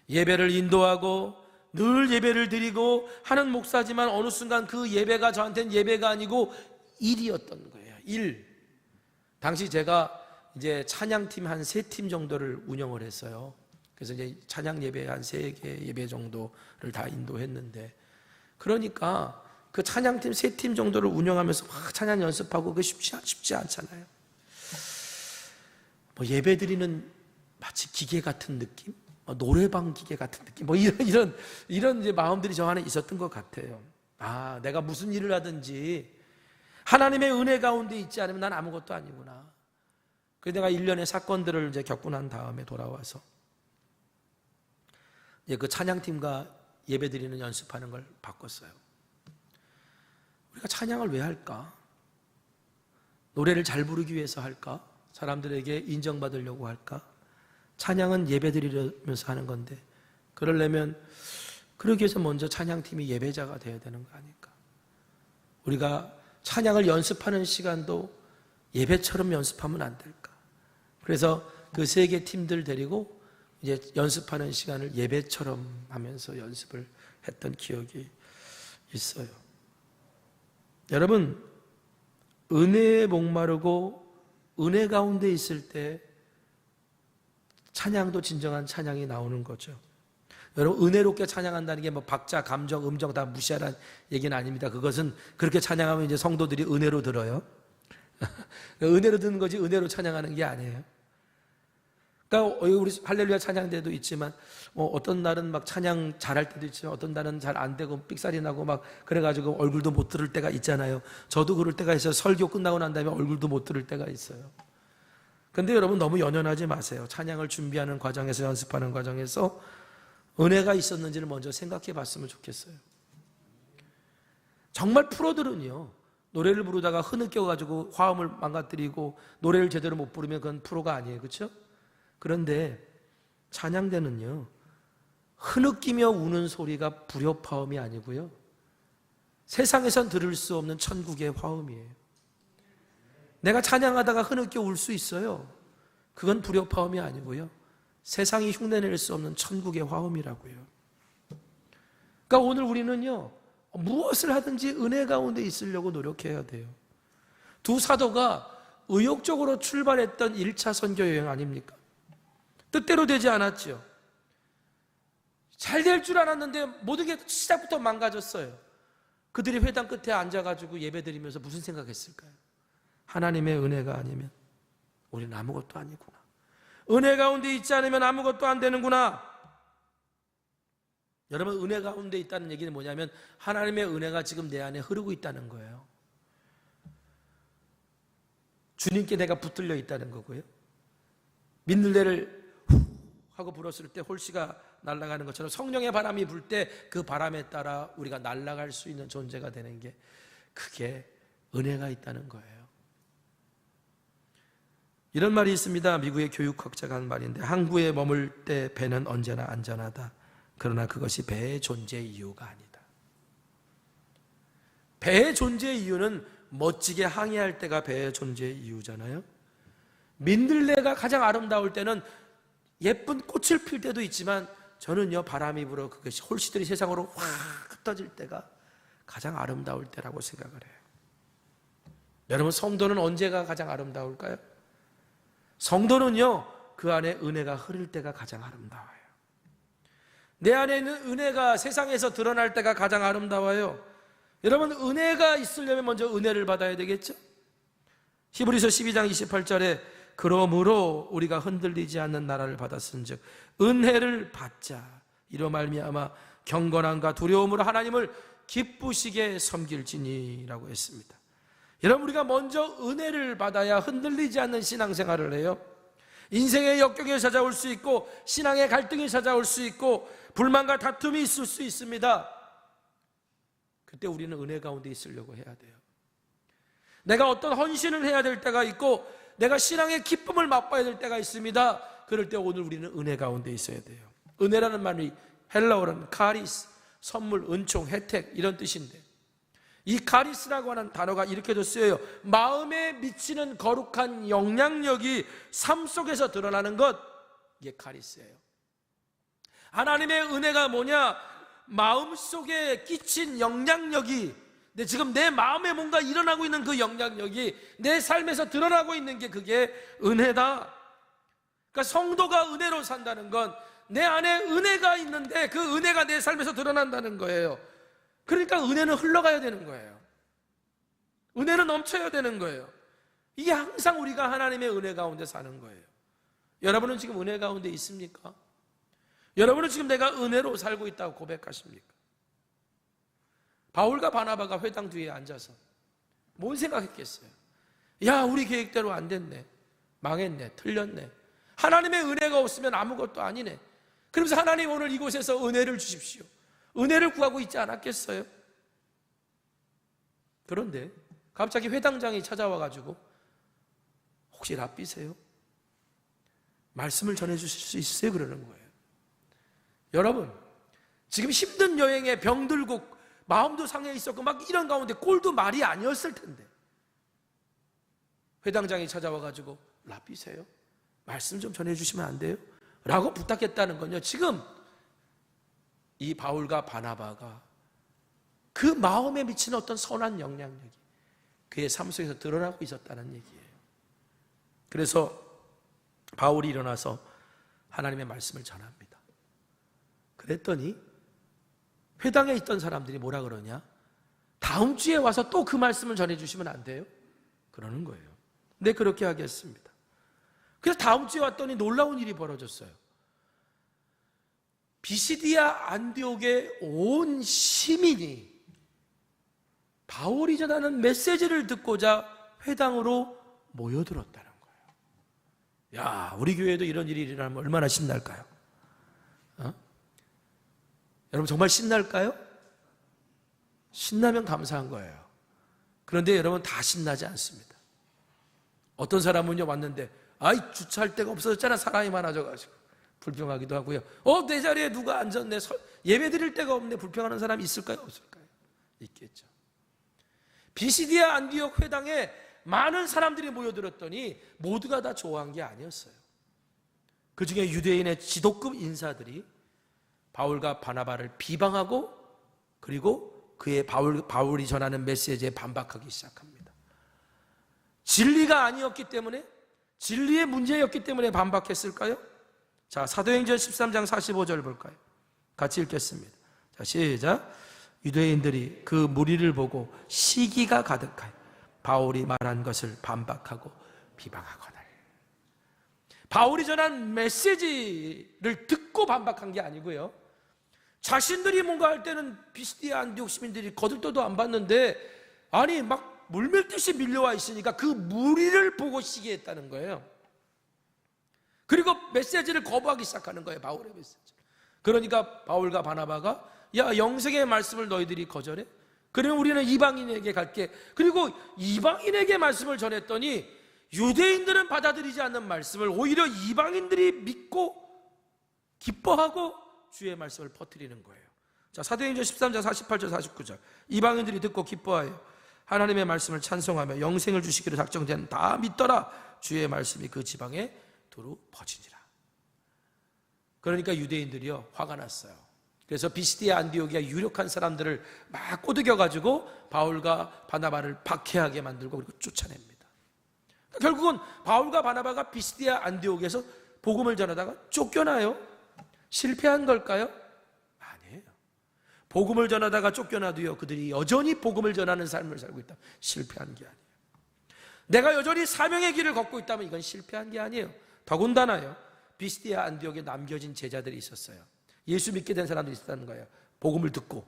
예배를 인도하고 늘 예배를 드리고 하는 목사지만 어느 순간 그 예배가 저한테는 예배가 아니고 일이었던 거예요. 일. 당시 제가 이제 찬양팀 한 3팀 정도를 운영을 했어요. 그래서 이제 찬양 예배 한 3개 예배 정도를 다 인도했는데, 그러니까 그 찬양팀 3팀 정도를 운영하면서 막 찬양 연습하고 그게 쉽지 않잖아요. 뭐 예배 드리는 마치 기계 같은 느낌? 노래방 기계 같은 느낌? 뭐 이런 이제 마음들이 저 안에 있었던 것 같아요. 내가 무슨 일을 하든지 하나님의 은혜 가운데 있지 않으면 난 아무것도 아니구나. 그래서 내가 1년의 사건들을 이제 겪고 난 다음에 돌아와서 이제 그 찬양팀과 예배 드리는 연습하는 걸 바꿨어요. 우리가 찬양을 왜 할까? 노래를 잘 부르기 위해서 할까? 사람들에게 인정받으려고 할까? 찬양은 예배 드리면서 하는 건데, 그러려면 그러기 위해서 먼저 찬양팀이 예배자가 되어야 되는 거 아닐까? 우리가 찬양을 연습하는 시간도 예배처럼 연습하면 안 될까? 그래서 그 3개 팀들 데리고 이제 연습하는 시간을 예배처럼 하면서 연습을 했던 기억이 있어요. 여러분, 은혜에 목마르고 은혜 가운데 있을 때 찬양도 진정한 찬양이 나오는 거죠. 여러분, 은혜롭게 찬양한다는 게 뭐 박자, 감정, 음정 다 무시하라는 얘기는 아닙니다. 그것은 그렇게 찬양하면 이제 성도들이 은혜로 들어요. 은혜로 듣는 거지 은혜로 찬양하는 게 아니에요. 그러니까 우리 할렐루야 찬양대도 있지만 어떤 날은 막 찬양 잘할 때도 있지만 어떤 날은 잘 안 되고 삑살이 나고 막 그래가지고 얼굴도 못 들을 때가 있잖아요. 저도 그럴 때가 있어요. 설교 끝나고 난 다음에 얼굴도 못 들을 때가 있어요. 근데 여러분 너무 연연하지 마세요. 찬양을 준비하는 과정에서, 연습하는 과정에서 은혜가 있었는지를 먼저 생각해 봤으면 좋겠어요. 정말 프로들은요, 노래를 부르다가 흐느껴가지고 화음을 망가뜨리고 노래를 제대로 못 부르면 그건 프로가 아니에요. 그렇죠? 그런데 찬양대는요, 흐느끼며 우는 소리가 불협화음이 아니고요, 세상에선 들을 수 없는 천국의 화음이에요. 내가 찬양하다가 흐느껴 울 수 있어요. 그건 불협화음이 아니고요, 세상이 흉내낼 수 없는 천국의 화음이라고요. 그러니까 오늘 우리는요, 무엇을 하든지 은혜 가운데 있으려고 노력해야 돼요. 두 사도가 의욕적으로 출발했던 1차 선교 여행 아닙니까? 뜻대로 되지 않았죠. 잘 될 줄 알았는데 모든 게 시작부터 망가졌어요. 그들이 회당 끝에 앉아가지고 예배드리면서 무슨 생각했을까요? 하나님의 은혜가 아니면 우리는 아무것도 아니구나. 은혜 가운데 있지 않으면 아무것도 안 되는구나. 여러분, 은혜 가운데 있다는 얘기는 뭐냐면 하나님의 은혜가 지금 내 안에 흐르고 있다는 거예요. 주님께 내가 붙들려 있다는 거고요. 민들레를 후 하고 불었을 때 홀씨가 날아가는 것처럼 성령의 바람이 불 때 그 바람에 따라 우리가 날아갈 수 있는 존재가 되는 게, 그게 은혜가 있다는 거예요. 이런 말이 있습니다. 미국의 교육학자가 한 말인데, 항구에 머물 때 배는 언제나 안전하다. 그러나 그것이 배의 존재 이유가 아니다. 배의 존재 이유는 멋지게 항해할 때가 배의 존재 이유잖아요. 민들레가 가장 아름다울 때는 예쁜 꽃을 필 때도 있지만, 저는요, 바람이 불어 그것이 홀씨들이 세상으로 확 흩어질 때가 가장 아름다울 때라고 생각을 해요. 여러분, 성도는 언제가 가장 아름다울까요? 성도는요, 그 안에 은혜가 흐를 때가 가장 아름다워요. 내 안에 있는 은혜가 세상에서 드러날 때가 가장 아름다워요. 여러분, 은혜가 있으려면 먼저 은혜를 받아야 되겠죠? 히브리서 12장 28절에 그러므로 우리가 흔들리지 않는 나라를 받았은즉 은혜를 받자. 이로 말미암아 경건함과 두려움으로 하나님을 기쁘시게 섬길지니라고 했습니다. 여러분, 우리가 먼저 은혜를 받아야 흔들리지 않는 신앙생활을 해요. 인생의 역경이 찾아올 수 있고 신앙의 갈등이 찾아올 수 있고 불만과 다툼이 있을 수 있습니다. 그때 우리는 은혜 가운데 있으려고 해야 돼요. 내가 어떤 헌신을 해야 될 때가 있고 내가 신앙의 기쁨을 맛봐야 될 때가 있습니다. 그럴 때 오늘 우리는 은혜 가운데 있어야 돼요. 은혜라는 말이 헬라어로는 카리스, 선물, 은총, 혜택 이런 뜻인데, 이 카리스라고 하는 단어가 이렇게도 쓰여요. 마음에 미치는 거룩한 영향력이 삶 속에서 드러나는 것, 이게 카리스예요. 하나님의 은혜가 뭐냐? 마음 속에 끼친 영향력이, 지금 내 마음에 뭔가 일어나고 있는 그 영향력이 내 삶에서 드러나고 있는 게, 그게 은혜다. 그러니까 성도가 은혜로 산다는 건 내 안에 은혜가 있는데 그 은혜가 내 삶에서 드러난다는 거예요. 그러니까 은혜는 흘러가야 되는 거예요. 은혜는 넘쳐야 되는 거예요. 이게 항상 우리가 하나님의 은혜 가운데 사는 거예요. 여러분은 지금 은혜 가운데 있습니까? 여러분은 지금 내가 은혜로 살고 있다고 고백하십니까? 바울과 바나바가 회당 뒤에 앉아서 뭔 생각했겠어요? 야, 우리 계획대로 안 됐네, 망했네, 틀렸네, 하나님의 은혜가 없으면 아무것도 아니네. 그러면서 하나님, 오늘 이곳에서 은혜를 주십시오, 은혜를 구하고 있지 않았겠어요? 그런데 갑자기 회당장이 찾아와가지고, 혹시 랍비세요? 말씀을 전해주실 수 있으세요? 그러는 거예요. 여러분, 지금 힘든 여행에 병들고 마음도 상해 있었고 막 이런 가운데 꼴도 말이 아니었을 텐데, 회당장이 찾아와가지고 랍비세요? 말씀 좀 전해주시면 안 돼요? 라고 부탁했다는 건요, 지금 이 바울과 바나바가 그 마음에 미치는 어떤 선한 영향력이 그의 삶 속에서 드러나고 있었다는 얘기예요. 그래서 바울이 일어나서 하나님의 말씀을 전합니다. 그랬더니 회당에 있던 사람들이 뭐라 그러냐? 다음 주에 와서 또 그 말씀을 전해주시면 안 돼요? 그러는 거예요. 네, 그렇게 하겠습니다. 그래서 다음 주에 왔더니 놀라운 일이 벌어졌어요. 비시디아 안디옥의 온 시민이 바울이 전하는 메시지를 듣고자 회당으로 모여들었다는 거예요. 야, 우리 교회에도 이런 일이 일어나면 얼마나 신날까요? 여러분 정말 신날까요? 신나면 감사한 거예요. 그런데 여러분 다 신나지 않습니다. 어떤 사람은요 왔는데 아이 주차할 데가 없어졌잖아. 사람이 많아져가지고 불평하기도 하고요. 내 자리에 누가 앉았네. 예배 드릴 데가 없네. 불평하는 사람이 있을까요? 없을까요? 있겠죠. 비시디아 안디옥 회당에 많은 사람들이 모여들었더니 모두가 다 좋아한 게 아니었어요. 그 중에 유대인의 지도급 인사들이 바울과 바나바를 비방하고 그리고 그의 바울이 전하는 메시지에 반박하기 시작합니다. 진리가 아니었기 때문에, 진리의 문제였기 때문에 반박했을까요? 자, 사도행전 13장 45절 볼까요? 같이 읽겠습니다. 자, 시작. 유대인들이 그 무리를 보고 시기가 가득하여 바울이 말한 것을 반박하고 비방하거늘. 바울이 전한 메시지를 듣고 반박한 게 아니고요, 자신들이 뭔가 할 때는 비시디아 안디옥 시민들이 거들떠도 안 봤는데 아니 막 물밀듯이 밀려와 있으니까 그 무리를 보고 시기했다는 거예요. 그리고 메시지를 거부하기 시작하는 거예요. 바울의 메시지. 그러니까 바울과 바나바가 야, 영생의 말씀을 너희들이 거절해? 그러면 우리는 이방인에게 갈게. 그리고 이방인에게 말씀을 전했더니 유대인들은 받아들이지 않는 말씀을 오히려 이방인들이 믿고 기뻐하고 주의 말씀을 퍼뜨리는 거예요. 자, 사도행전 13장 48절 49절. 이방인들이 듣고 기뻐하여 하나님의 말씀을 찬송하며 영생을 주시기로 작정된 다 믿더라. 주의 말씀이 그 지방에 두루 퍼지니라. 그러니까 유대인들이요 화가 났어요. 그래서 비시디아 안디옥의 유력한 사람들을 막 꼬드겨가지고 바울과 바나바를 박해하게 만들고 그리고 쫓아냅니다. 결국은 바울과 바나바가 비시디아 안디옥에서 복음을 전하다가 쫓겨나요? 실패한 걸까요? 아니에요. 복음을 전하다가 쫓겨나도요 그들이 여전히 복음을 전하는 삶을 살고 있다. 실패한 게 아니에요. 내가 여전히 사명의 길을 걷고 있다면 이건 실패한 게 아니에요. 더군다나요 비시디아 안디옥에 남겨진 제자들이 있었어요. 예수 믿게 된 사람들이 있었다는 거예요. 복음을 듣고.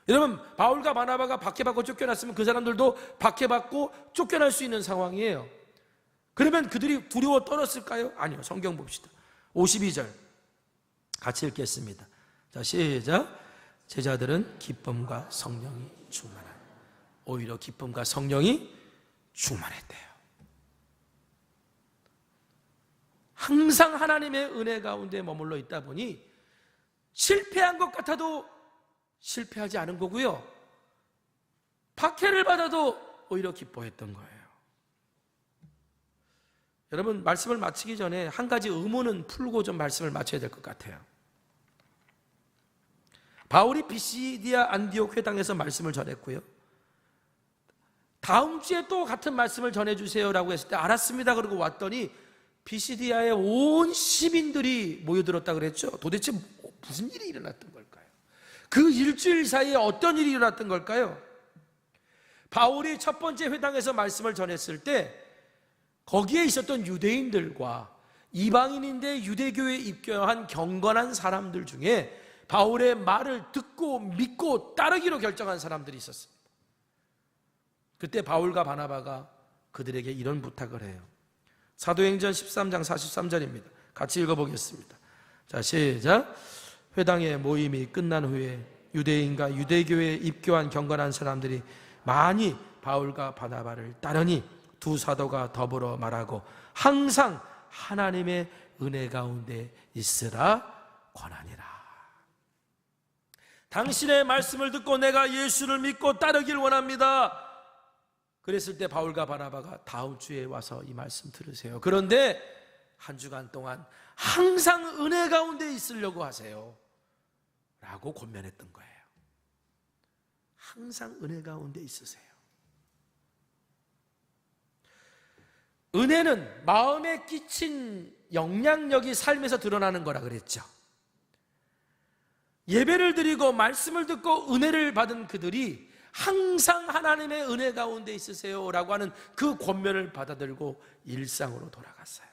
여러분 바울과 바나바가 박해받고 쫓겨났으면 그 사람들도 박해받고 쫓겨날 수 있는 상황이에요. 그러면 그들이 두려워 떨었을까요? 아니요. 성경 봅시다. 52절 같이 읽겠습니다. 자, 시작. 제자들은 기쁨과 성령이 충만한, 오히려 기쁨과 성령이 충만했대요. 항상 하나님의 은혜 가운데 머물러 있다 보니 실패한 것 같아도 실패하지 않은 거고요, 박해를 받아도 오히려 기뻐했던 거예요. 여러분 말씀을 마치기 전에 한 가지 의문은 풀고 좀 말씀을 마쳐야 될 것 같아요. 바울이 비시디아 안디옥 회당에서 말씀을 전했고요, 다음 주에 또 같은 말씀을 전해주세요라고 했을 때 알았습니다 그러고 왔더니 비시디아의 온 시민들이 모여들었다 그랬죠. 도대체 무슨 일이 일어났던 걸까요? 그 일주일 사이에 어떤 일이 일어났던 걸까요? 바울이 첫 번째 회당에서 말씀을 전했을 때 거기에 있었던 유대인들과 이방인인데 유대교에 입교한 경건한 사람들 중에 바울의 말을 듣고 믿고 따르기로 결정한 사람들이 있었습니다. 그때 바울과 바나바가 그들에게 이런 부탁을 해요. 사도행전 13장 43절입니다. 같이 읽어보겠습니다. 자, 시작. 회당의 모임이 끝난 후에 유대인과 유대교에 입교한 경건한 사람들이 많이 바울과 바나바를 따르니 두 사도가 더불어 말하고 항상 하나님의 은혜 가운데 있으라 권하니라. 당신의 말씀을 듣고 내가 예수를 믿고 따르길 원합니다. 그랬을 때 바울과 바나바가 다음 주에 와서 이 말씀 들으세요. 그런데 한 주간 동안 항상 은혜 가운데 있으려고 하세요 라고 권면했던 거예요. 항상 은혜 가운데 있으세요. 은혜는 마음에 끼친 영향력이 삶에서 드러나는 거라 그랬죠. 예배를 드리고 말씀을 듣고 은혜를 받은 그들이 항상 하나님의 은혜 가운데 있으세요 라고 하는 그 권면을 받아들고 일상으로 돌아갔어요.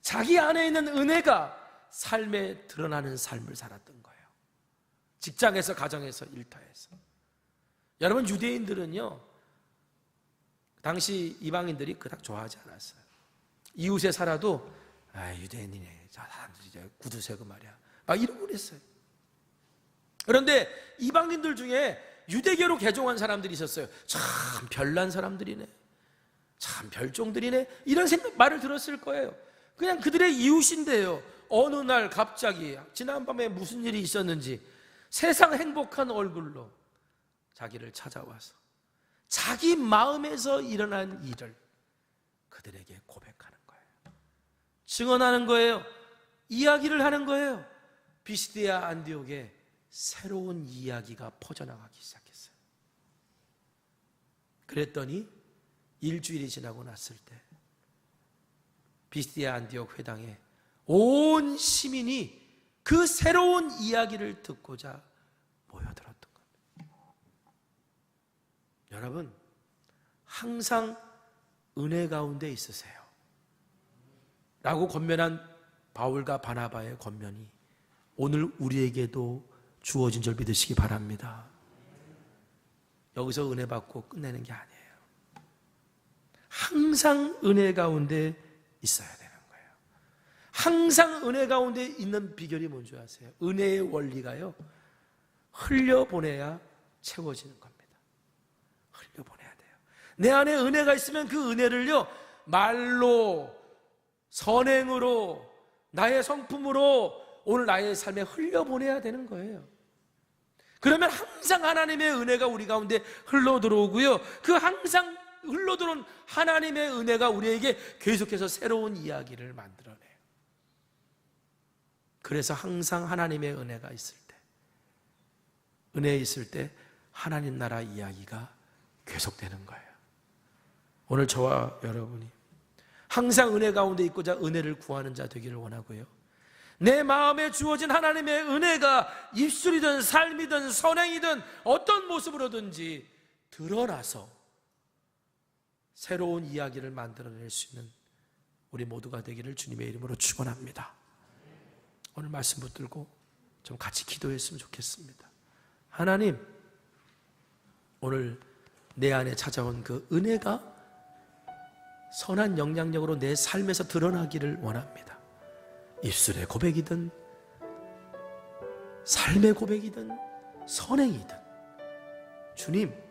자기 안에 있는 은혜가 삶에 드러나는 삶을 살았던 거예요. 직장에서, 가정에서, 일터에서. 여러분, 유대인들은요, 당시 이방인들이 그닥 좋아하지 않았어요. 이웃에 살아도 유대인이네, 저 사람들이 구두쇠고 말이야, 막 이러고 그랬어요. 그런데 이방인들 중에 유대교로 개종한 사람들이 있었어요. 참 별난 사람들이네, 참 별종들이네, 이런 말을 들었을 거예요. 그냥 그들의 이웃인데요, 어느 날 갑자기 지난밤에 무슨 일이 있었는지 세상 행복한 얼굴로 자기를 찾아와서 자기 마음에서 일어난 일을 그들에게 고백하는 거예요. 증언하는 거예요. 이야기를 하는 거예요. 비시디아 안디옥에 새로운 이야기가 퍼져나가기 시작했어요. 그랬더니 일주일이 지나고 났을 때 비시디아 안디옥 회당에 온 시민이 그 새로운 이야기를 듣고자 모여들었던 겁니다. 여러분, 항상 은혜 가운데 있으세요 라고 권면한 바울과 바나바의 권면이 오늘 우리에게도 주어진 줄 믿으시기 바랍니다. 여기서 은혜 받고 끝내는 게 아니에요. 항상 은혜 가운데 있어야 되는 거예요. 항상 은혜 가운데 있는 비결이 뭔지 아세요? 은혜의 원리가요, 흘려보내야 채워지는 겁니다. 흘려보내야 돼요. 내 안에 은혜가 있으면 그 은혜를요, 말로, 선행으로, 나의 성품으로 오늘 나의 삶에 흘려보내야 되는 거예요. 그러면 항상 하나님의 은혜가 우리 가운데 흘러들어오고요, 그 항상 흘러들어온 하나님의 은혜가 우리에게 계속해서 새로운 이야기를 만들어내요. 그래서 항상 하나님의 은혜가 있을 때, 은혜 있을 때 하나님 나라 이야기가 계속되는 거예요. 오늘 저와 여러분이 항상 은혜 가운데 있고자 은혜를 구하는 자 되기를 원하고요, 내 마음에 주어진 하나님의 은혜가 입술이든 삶이든 선행이든 어떤 모습으로든지 드러나서 새로운 이야기를 만들어낼 수 있는 우리 모두가 되기를 주님의 이름으로 축원합니다. 오늘 말씀 붙들고 좀 같이 기도했으면 좋겠습니다. 하나님, 오늘 내 안에 찾아온 그 은혜가 선한 영향력으로 내 삶에서 드러나기를 원합니다. 입술의 고백이든 삶의 고백이든 선행이든, 주님,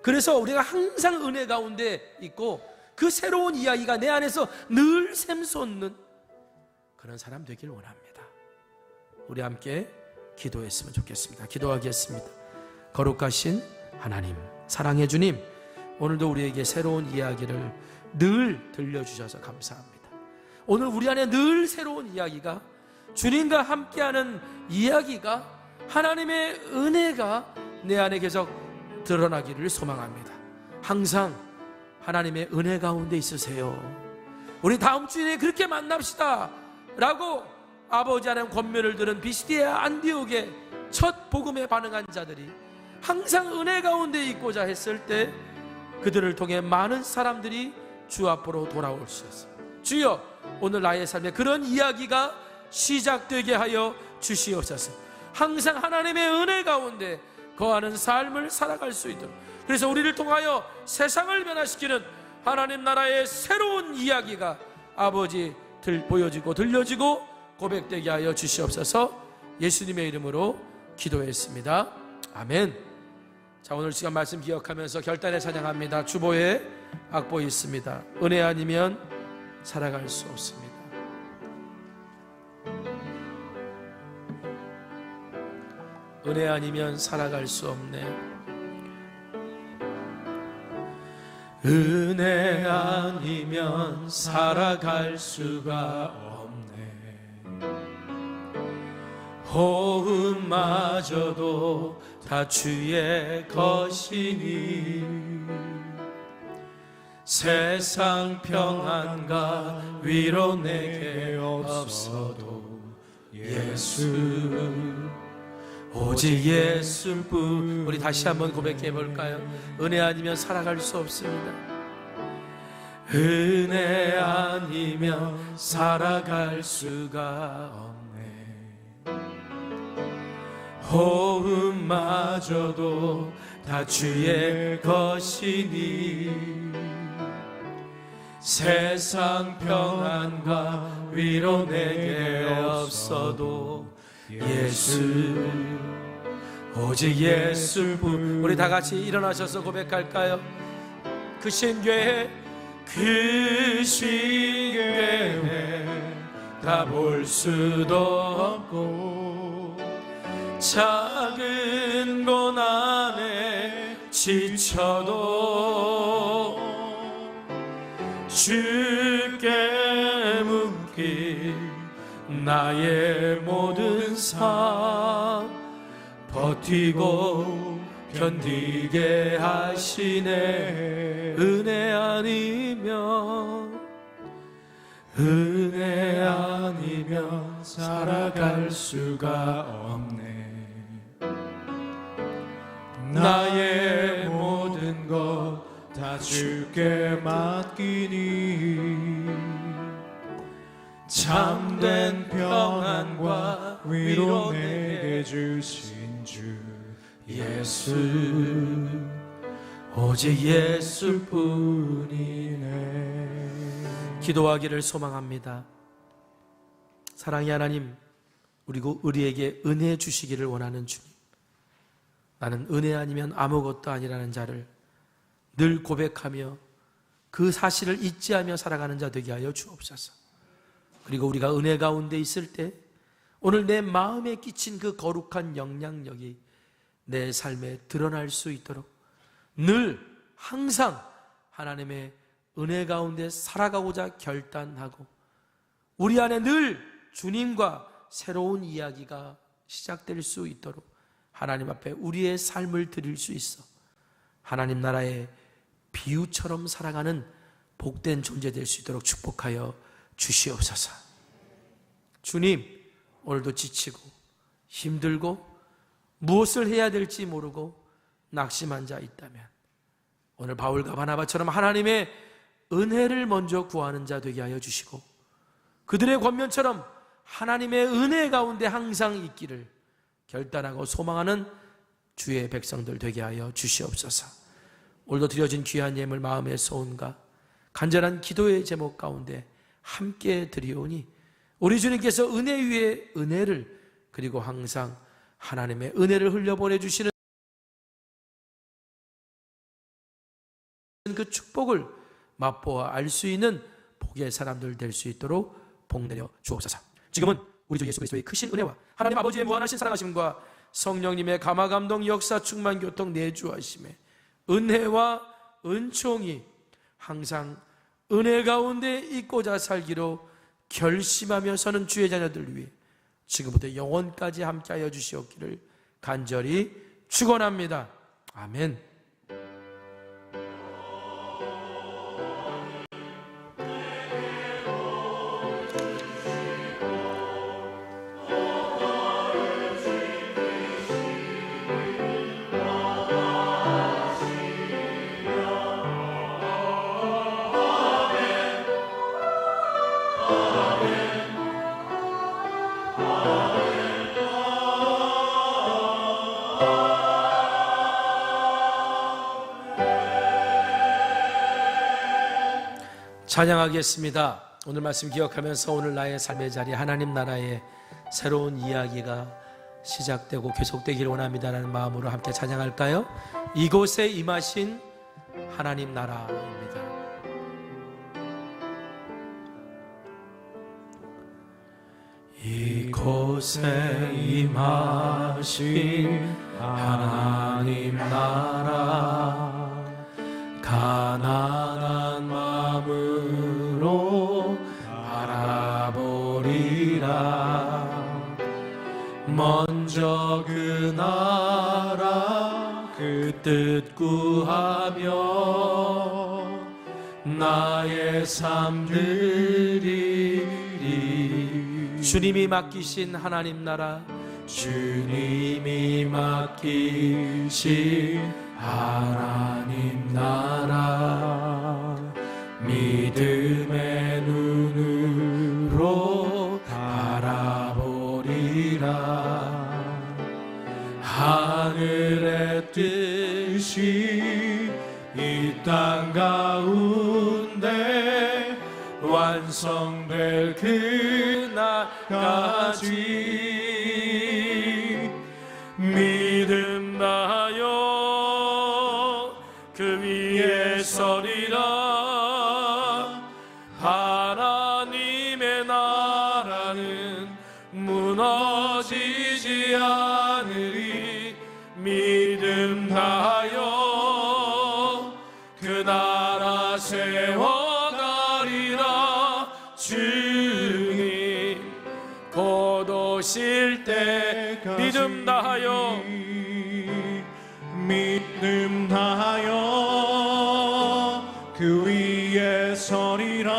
그래서 우리가 항상 은혜 가운데 있고 그 새로운 이야기가 내 안에서 늘 샘솟는 그런 사람 되길 원합니다. 우리 함께 기도했으면 좋겠습니다. 기도하겠습니다. 거룩하신 하나님, 사랑의 주님, 오늘도 우리에게 새로운 이야기를 늘 들려주셔서 감사합니다. 오늘 우리 안에 늘 새로운 이야기가, 주님과 함께하는 이야기가, 하나님의 은혜가 내 안에 계속 드러나기를 소망합니다. 항상 하나님의 은혜 가운데 있으세요. 우리 다음 주에 그렇게 만납시다 라고 아버지 하나님 권면을 들은 비시디아 안디옥의 첫 복음에 반응한 자들이 항상 은혜 가운데 있고자 했을 때 그들을 통해 많은 사람들이 주 앞으로 돌아올 수 있어요. 주여, 오늘 나의 삶에 그런 이야기가 시작되게 하여 주시옵소서. 항상 하나님의 은혜 가운데 거하는 삶을 살아갈 수 있도록, 그래서 우리를 통하여 세상을 변화시키는 하나님 나라의 새로운 이야기가 아버지 보여지고 들려지고 고백되게 하여 주시옵소서. 예수님의 이름으로 기도했습니다. 아멘. 자, 오늘 시간 말씀 기억하면서 결단에 찬양합니다. 주보에 악보 있습니다. 은혜 아니면 살아갈 수 없습니다. 은혜 아니면 살아갈 수 없네. 은혜 아니면 살아갈 수가 없네. 호흡마저도 다 주의 것이니 세상 평안과 위로 내게 없어도 예수, 오직 예수뿐. 우리 다시 한번 고백해 볼까요? 은혜 아니면 살아갈 수 없습니다. 은혜 아니면 살아갈 수가 없네. 호흡마저도 다 주의 것이니 세상 평안과 위로 내게 없어도 예수, 오직 예수뿐. 우리 다 같이 일어나셔서 고백할까요? 그 신교회, 그 신교회 다 볼 수도 없고 작은 고난에 지쳐도 주께 묻기 나의 모든 삶 버티고 견디게 하시네. 은혜 아니면 살아갈 수가 없네. 나의 모든 것 다 주께 맡기니 참된 평안과 위로 내게 주신 주 예수, 오직 예수뿐이네. 기도하기를 소망합니다. 사랑의 하나님, 그리고 우리에게 은혜 주시기를 원하는 주님, 나는 은혜 아니면 아무것도 아니라는 자를 늘 고백하며 그 사실을 잊지하며 살아가는 자 되게 하여 주옵소서. 그리고 우리가 은혜 가운데 있을 때 오늘 내 마음에 끼친 그 거룩한 영향력이 내 삶에 드러날 수 있도록 늘 항상 하나님의 은혜 가운데 살아가고자 결단하고 우리 안에 늘 주님과 새로운 이야기가 시작될 수 있도록 하나님 앞에 우리의 삶을 드릴 수 있어 하나님 나라의 비유처럼 살아가는 복된 존재 될 수 있도록 축복하여 주시옵소서. 주님, 오늘도 지치고 힘들고 무엇을 해야 될지 모르고 낙심한 자 있다면 오늘 바울과 바나바처럼 하나님의 은혜를 먼저 구하는 자 되게 하여 주시고 그들의 권면처럼 하나님의 은혜 가운데 항상 있기를 결단하고 소망하는 주의 백성들 되게 하여 주시옵소서. 오늘도 드려진 귀한 예물 마음의 소원과 간절한 기도의 제목 가운데 함께 드리오니 우리 주님께서 은혜 위에 은혜를 그리고 항상 하나님의 은혜를 흘려보내주시는 그 축복을 맛보아 알 수 있는 복의 사람들 될 수 있도록 복내려 주옵소서. 지금은 우리 주 예수 그리스도의 크신 은혜와 하나님 아버지의 무한하신 사랑하심과 성령님의 감화감동 역사 충만 교통 내주하심에 은혜와 은총이 항상 은혜 가운데 있고자 살기로 결심하며 서는 주의 자녀들 위해 지금부터 영원까지 함께하여 주시옵기를 간절히 축원합니다. 아멘. 찬양하겠습니다. 오늘 말씀 기억하면서 오늘 나의 삶의 자리 하나님 나라의 새로운 이야기가 시작되고 계속되기를 원합니다라는 마음으로 함께 찬양할까요? 이곳에 임하신 하나님 나라입니다. 이곳에 임하신 하나님 나라 가난한 마음으로 바라보리라. 먼저 그 나라 그 뜻 구하며 나의 삶 드리리. 주님이 맡기신 하나님 나라, 주님이 맡기신 하나님 나라, 믿음의 눈으로 바라보리라. 하늘의 뜻이 이 땅 가운데 완성될 그날까지 믿음 다하여 그 위에 서리라. 하나님의 나라는 무너지지 않으리. 믿음 다하여 그 나라 세워가리라. 주님 곧 오실 때 믿음 다하여 믿음 다하여 그 위에 서리라.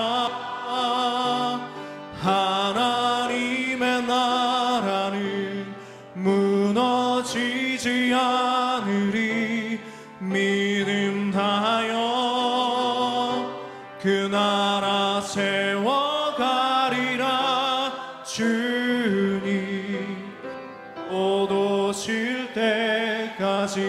하나님의 나라는 무너지지 않으리. 믿음 다하여 그 나라 세워가리라. 주님 곧 오실 때까지